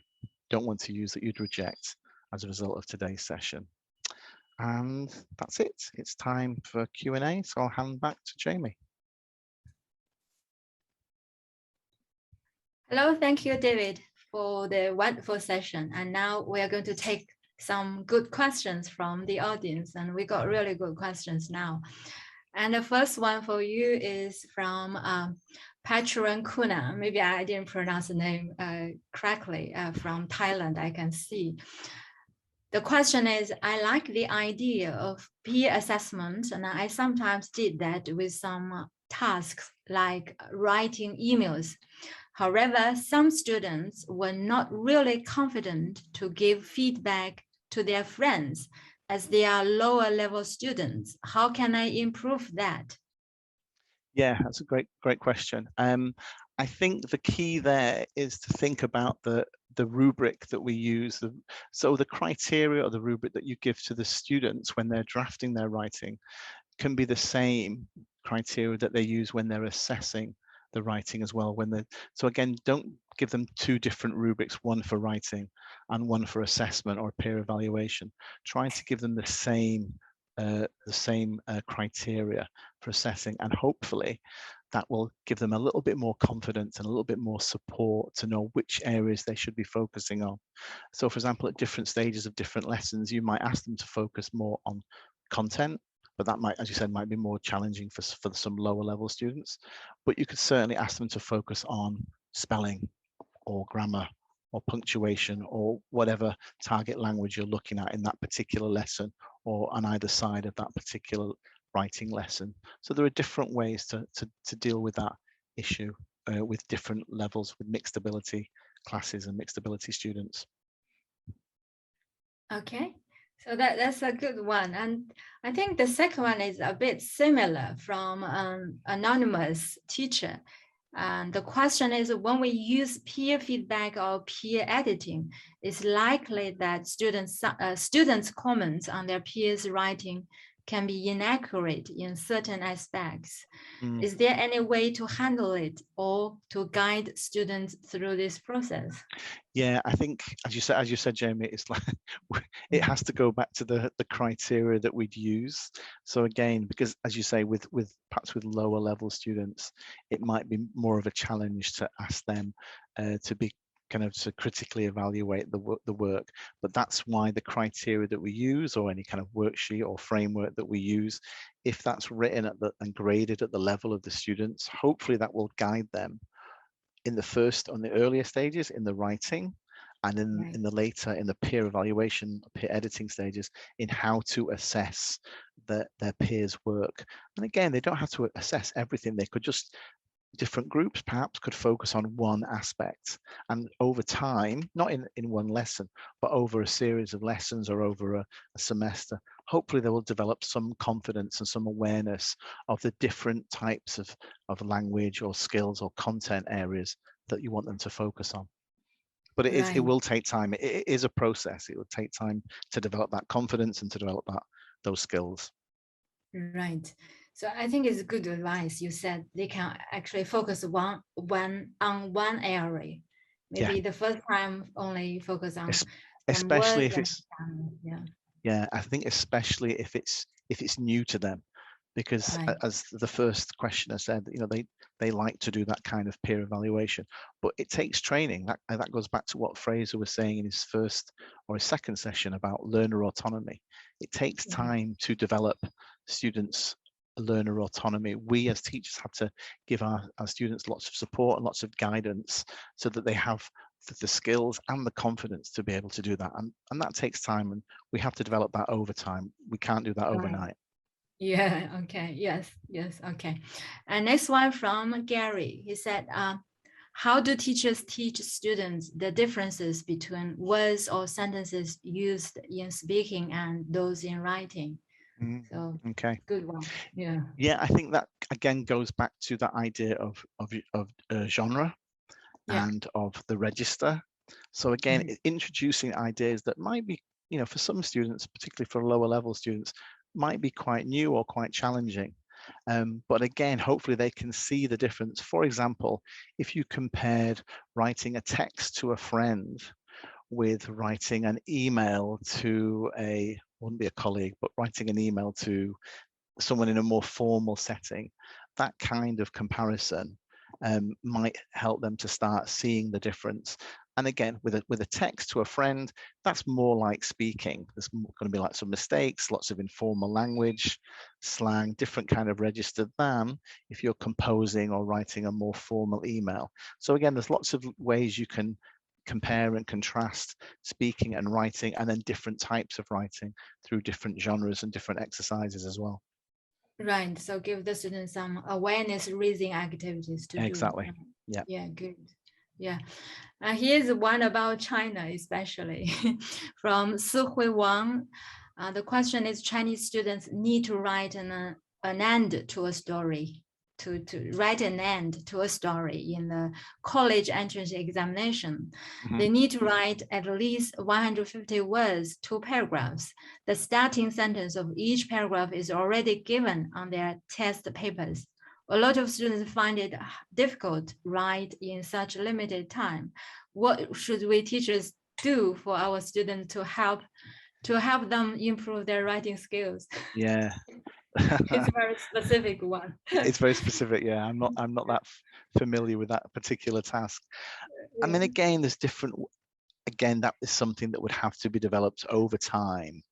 don't want to use that you'd reject as a result of today's session? And that's it. It's time for Q&A, so I'll hand back to Jamie. Hello, thank you, David, for the wonderful session. And now we are going to take some good questions from the audience, and we got really good questions now. And the first one for you is from Patron Kuna. Maybe I didn't pronounce the name correctly, from Thailand, I can see. The question is, I like the idea of peer assessment, and I sometimes did that with some tasks like writing emails. However, some students were not really confident to give feedback to their friends as they are lower level students. How can I improve that? Yeah, that's a great question. I think the key there is to think about the rubric that we use. So the criteria or the rubric that you give to the students when they're drafting their writing can be the same criteria that they use when they're assessing the writing as well. So again, don't give them 2 different rubrics, one for writing and one for assessment or peer evaluation. Try to give them the same criteria for assessing, and hopefully that will give them a little bit more confidence and a little bit more support to know which areas they should be focusing on. So for example, at different stages of different lessons, you might ask them to focus more on content but that might, as you said, might be more challenging for some lower level students. But you could certainly ask them to focus on spelling or grammar or punctuation or whatever target language you're looking at in that particular lesson, or on either side of that particular writing lesson. So there are different ways to deal with that issue with different levels, with mixed ability classes and mixed ability students. Okay, so that's a good one. And I think the second one is a bit similar from anonymous teacher. And the question is, when we use peer feedback or peer editing, it's likely that students' comments on their peers' writing can be inaccurate in certain aspects. Is there any way to handle it or to guide students through this process? Yeah, I think, as you said, Jamie, it's like it has to go back to the criteria that we'd use. So again, because as you say, with perhaps with lower level students, it might be more of a challenge to ask them to be kind of to critically evaluate the work. But that's why the criteria that we use, or any kind of worksheet or framework that we use, if that's written at and graded at the level of the students, hopefully that will guide them in the earlier stages in the writing, and in the later, in the peer evaluation, peer editing stages, in how to assess their peers' work. And again, they don't have to assess everything. They could just, different groups perhaps could focus on one aspect, and over time, not in one lesson, but over a series of lessons or over a semester, hopefully they will develop some confidence and some awareness of the different types of language or skills or content areas that you want them to focus on. But it will take time. It is a process. It will take time to develop that confidence and to develop those skills. Right. So I think it's good advice. You said they can actually focus on one area. Maybe the first time only focus on especially if it's yeah. I think especially if it's new to them, because as the first questioner said, you know, they like to do that kind of peer evaluation, but it takes training. That goes back to what Fraser was saying in his first or his second session about learner autonomy. It takes time to develop students' learner autonomy. We as teachers have to give our students lots of support and lots of guidance so that they have the skills and the confidence to be able to do that, and that takes time, and we have to develop that over time. We can't do that overnight. Yeah, okay, yes, okay. And next one from Gary. He said, how do teachers teach students the differences between words or sentences used in speaking and those in writing? So okay, good one. Yeah, I think that again goes back to that idea of genre and of the register. So again, introducing ideas that might be, you know, for some students, particularly for lower level students, might be quite new or quite challenging. But again, hopefully they can see the difference. For example, if you compared writing a text to a friend with writing an email to wouldn't be a colleague, but writing an email to someone in a more formal setting, that kind of comparison might help them to start seeing the difference. And again, with a text to a friend, that's more like speaking. There's going to be like some mistakes, lots of informal language, slang, different kind of register than if you're composing or writing a more formal email. So again, there's lots of ways you can compare and contrast speaking and writing, and then different types of writing through different genres and different exercises as well. Right. So give the students some awareness raising activities to do. Exactly. Yeah. Yeah, good. Yeah. Here's one about China, especially from Sihui Wang. The question is, Chinese students need to write an end to a story, to write an end to a story in the college entrance examination. They need to write at least 150 words, 2 paragraphs. The starting sentence of each paragraph is already given on their test papers. A lot of students find it difficult to write in such limited time. What should we teachers do for our students to help them improve their writing skills? Yeah. It's a very specific one. It's very specific. Yeah, I'm not that familiar with that particular task. I mean, again, that is something that would have to be developed over time.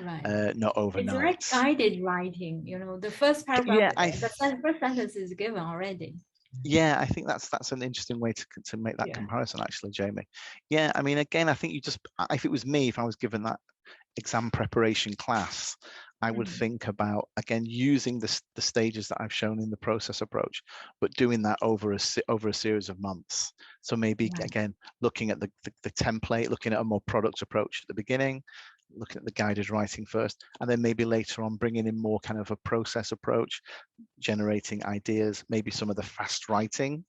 Right. not It's overnight. like guided writing, you know, the first paragraph, first sentence is given already. Yeah, I think that's an interesting way to make that comparison, actually, Jamie. Yeah, I mean, again, I think if it was me, if I was given that exam preparation class, I would think about, again, using the stages that I've shown in the process approach, but doing that over a series of months. So maybe, again, looking at the template, looking at a more product approach at the beginning, looking at the guided writing first, and then maybe later on bringing in more kind of a process approach, generating ideas, maybe some of the fast writing.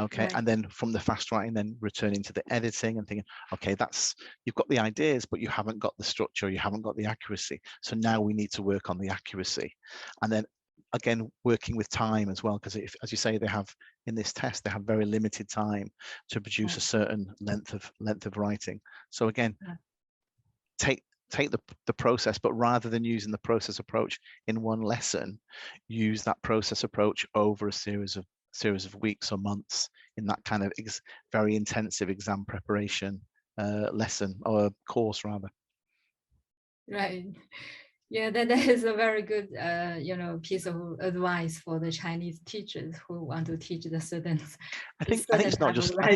Okay, and then from the fast writing, then returning to the editing and thinking, okay, you've got the ideas, but you haven't got the structure, you haven't got the accuracy. So now we need to work on the accuracy. And then again, working with time as well, because as you say, they have in this test, they have very limited time to produce a certain length of writing. So again, take the process, but rather than using the process approach in one lesson, use that process approach over a series of weeks or months in that kind of very intensive exam preparation lesson or course rather. Right. Yeah, that is a very good, you know, piece of advice for the Chinese teachers who want to teach the students. I think it's not just. I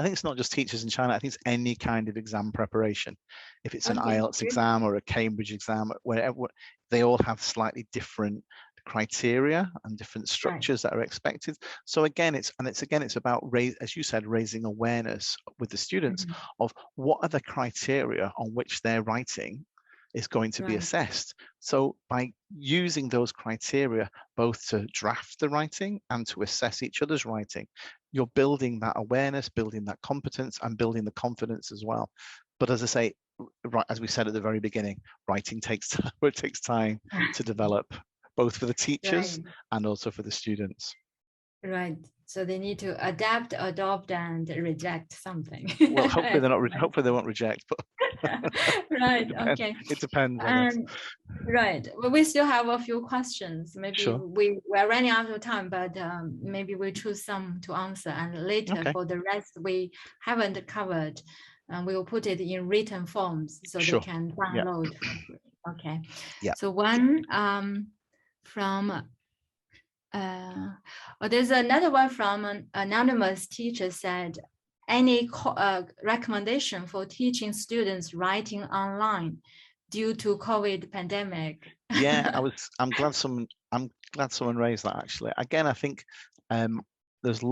think it's not just teachers in China. I think it's any kind of exam preparation. If it's an IELTS exam or a Cambridge exam, wherever, they all have slightly different criteria and different structures that are expected. So again, it's about, as you said, raising awareness with the students of what are the criteria on which their writing is going to be assessed. So by using those criteria, both to draft the writing and to assess each other's writing, you're building that awareness, building that competence, and building the confidence as well. But as I say, right, as we said at the very beginning, writing takes time to develop, both for the teachers and also for the students. Right. So they need to adapt, adopt, and reject something. Well, hopefully they're not. Hopefully they won't reject. But right. Okay. It depends. Right. Well, we still have a few questions. Maybe we're running out of time, but maybe we choose some to answer, and later for the rest we haven't covered, and we will put it in written forms so they can download. Okay. Yeah. So one from. There's another one from an anonymous teacher said, any recommendation for teaching students writing online due to COVID pandemic? Yeah, I'm glad someone raised that, actually. Again, I think there's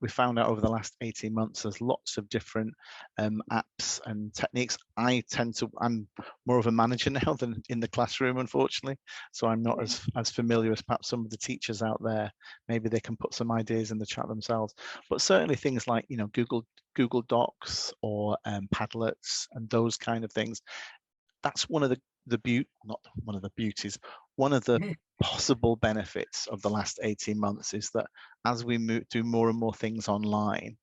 we found out over the last 18 months, there's lots of different apps and techniques. I'm more of a manager now than in the classroom, unfortunately. So I'm not as familiar as perhaps some of the teachers out there. Maybe they can put some ideas in the chat themselves. But certainly things like, you know, Google Docs or Padlets and those kind of things. That's one of the possible benefits of the last 18 months is that as we do more and more things online,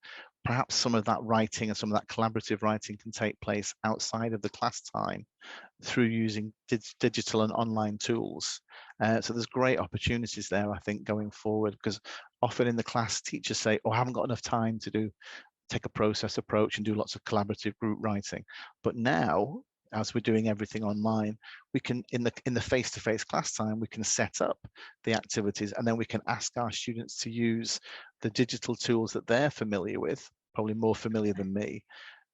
perhaps some of that writing and some of that collaborative writing can take place outside of the class time through using digital and online tools. So there's great opportunities there, I think, going forward, because often in the class teachers say, oh, I haven't got enough time to take a process approach and do lots of collaborative group writing. But now, as we're doing everything online, we can, in the face-to-face class time, we can set up the activities, and then we can ask our students to use the digital tools that they're familiar with, probably more familiar than me.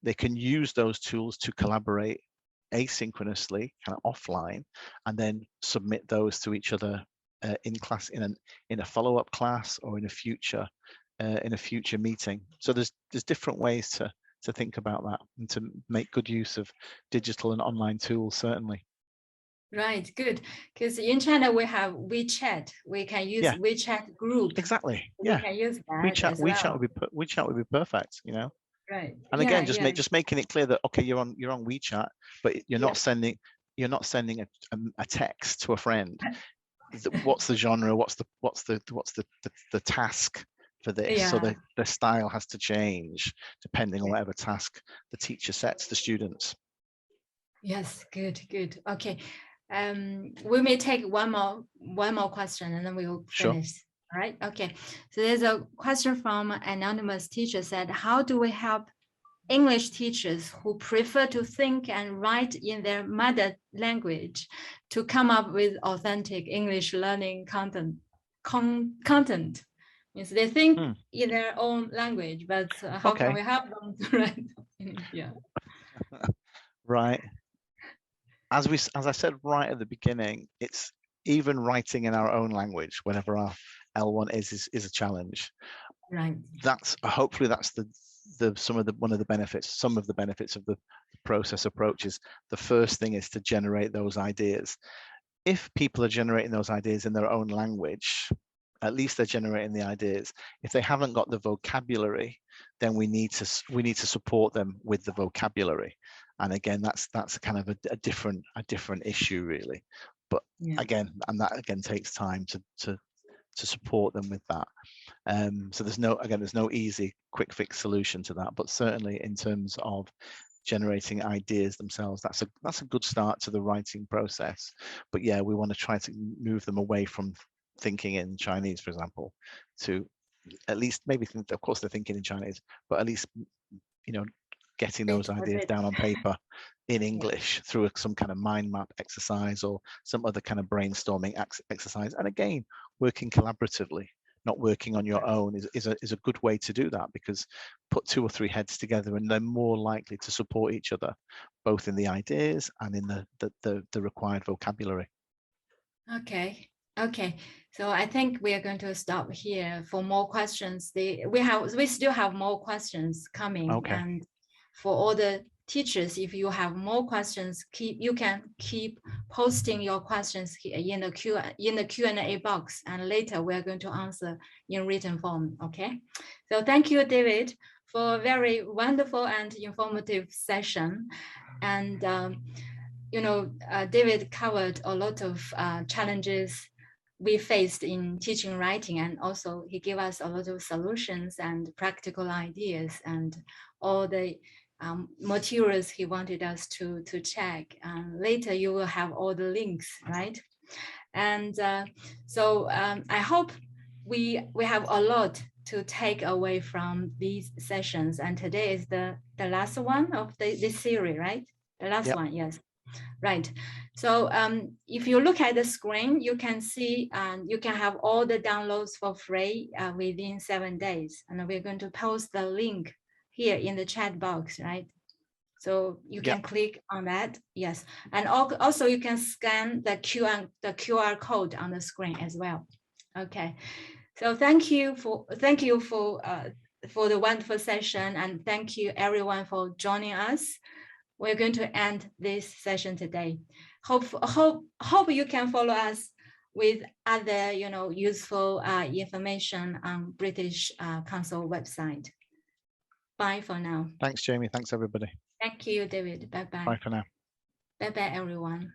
They can use those tools to collaborate asynchronously, kind of offline, and then submit those to each other in class, in a follow-up class, or in a future meeting. So there's different ways to think about that and to make good use of digital and online tools, certainly. Right, good. Because in China we have WeChat. We can use WeChat group. Exactly. We can use that. WeChat would be perfect, you know. Right. And again, just making it clear that okay, you're on WeChat, but you're not sending a text to a friend. What's the genre? What's the task for this? So the style has to change depending on whatever task the teacher sets the students. Yes, good. Okay. We may take one more question and then we will finish. All right. Okay. So there's a question from an anonymous teacher said, how do we help English teachers who prefer to think and write in their mother language to come up with authentic English learning content. Means they think in their own language, but how can we help them to write? Yeah. Right. As I said right at the beginning, it's even writing in our own language whenever our L1 is a challenge. Right. That's hopefully that's some of the benefits of the process approaches. The first thing is to generate those ideas. If people are generating those ideas in their own language, at least they're generating the ideas. If they haven't got the vocabulary, then we need to support them with the vocabulary. And again, that's kind of a different issue really. But again, and that again takes time to support them with that. So there's no easy quick fix solution to that, but certainly in terms of generating ideas themselves, that's a good start to the writing process. But yeah, we want to try to move them away from thinking in Chinese, for example, to at least maybe think, of course they're thinking in Chinese, but at least, you know, getting those ideas down on paper in English through some kind of mind map exercise or some other kind of brainstorming exercise. And again, working collaboratively, not working on your own is a good way to do that, because put 2 or 3 heads together and they're more likely to support each other, both in the ideas and in the required vocabulary. Okay, so I think we are going to stop here for more questions. We still have more questions coming. Okay. And for all the teachers, if you have more questions, you can keep posting your questions here in the Q&A box, and later we are going to answer in written form. Okay, so thank you, David, for a very wonderful and informative session. And you know, David covered a lot of challenges we faced in teaching writing, and also he gave us a lot of solutions and practical ideas and all the materials he wanted us to check. Later you will have all the links, right? And so I hope we have a lot to take away from these sessions. And today is the last one of this series, right? The last one, yes. Right. So if you look at the screen, you can see you can have all the downloads for free within 7 days. And we're going to post the link here in the chat box, right? So you can click on that. Yes. And also you can scan the QR code on the screen as well. Okay. So thank you for the wonderful session, and thank you everyone for joining us. We're going to end this session today. Hope you can follow us with other, you know, useful information on British Council website. Bye for now. Thanks, Jamie. Thanks, everybody. Thank you, David. Bye-bye. Bye for now. Bye-bye, everyone.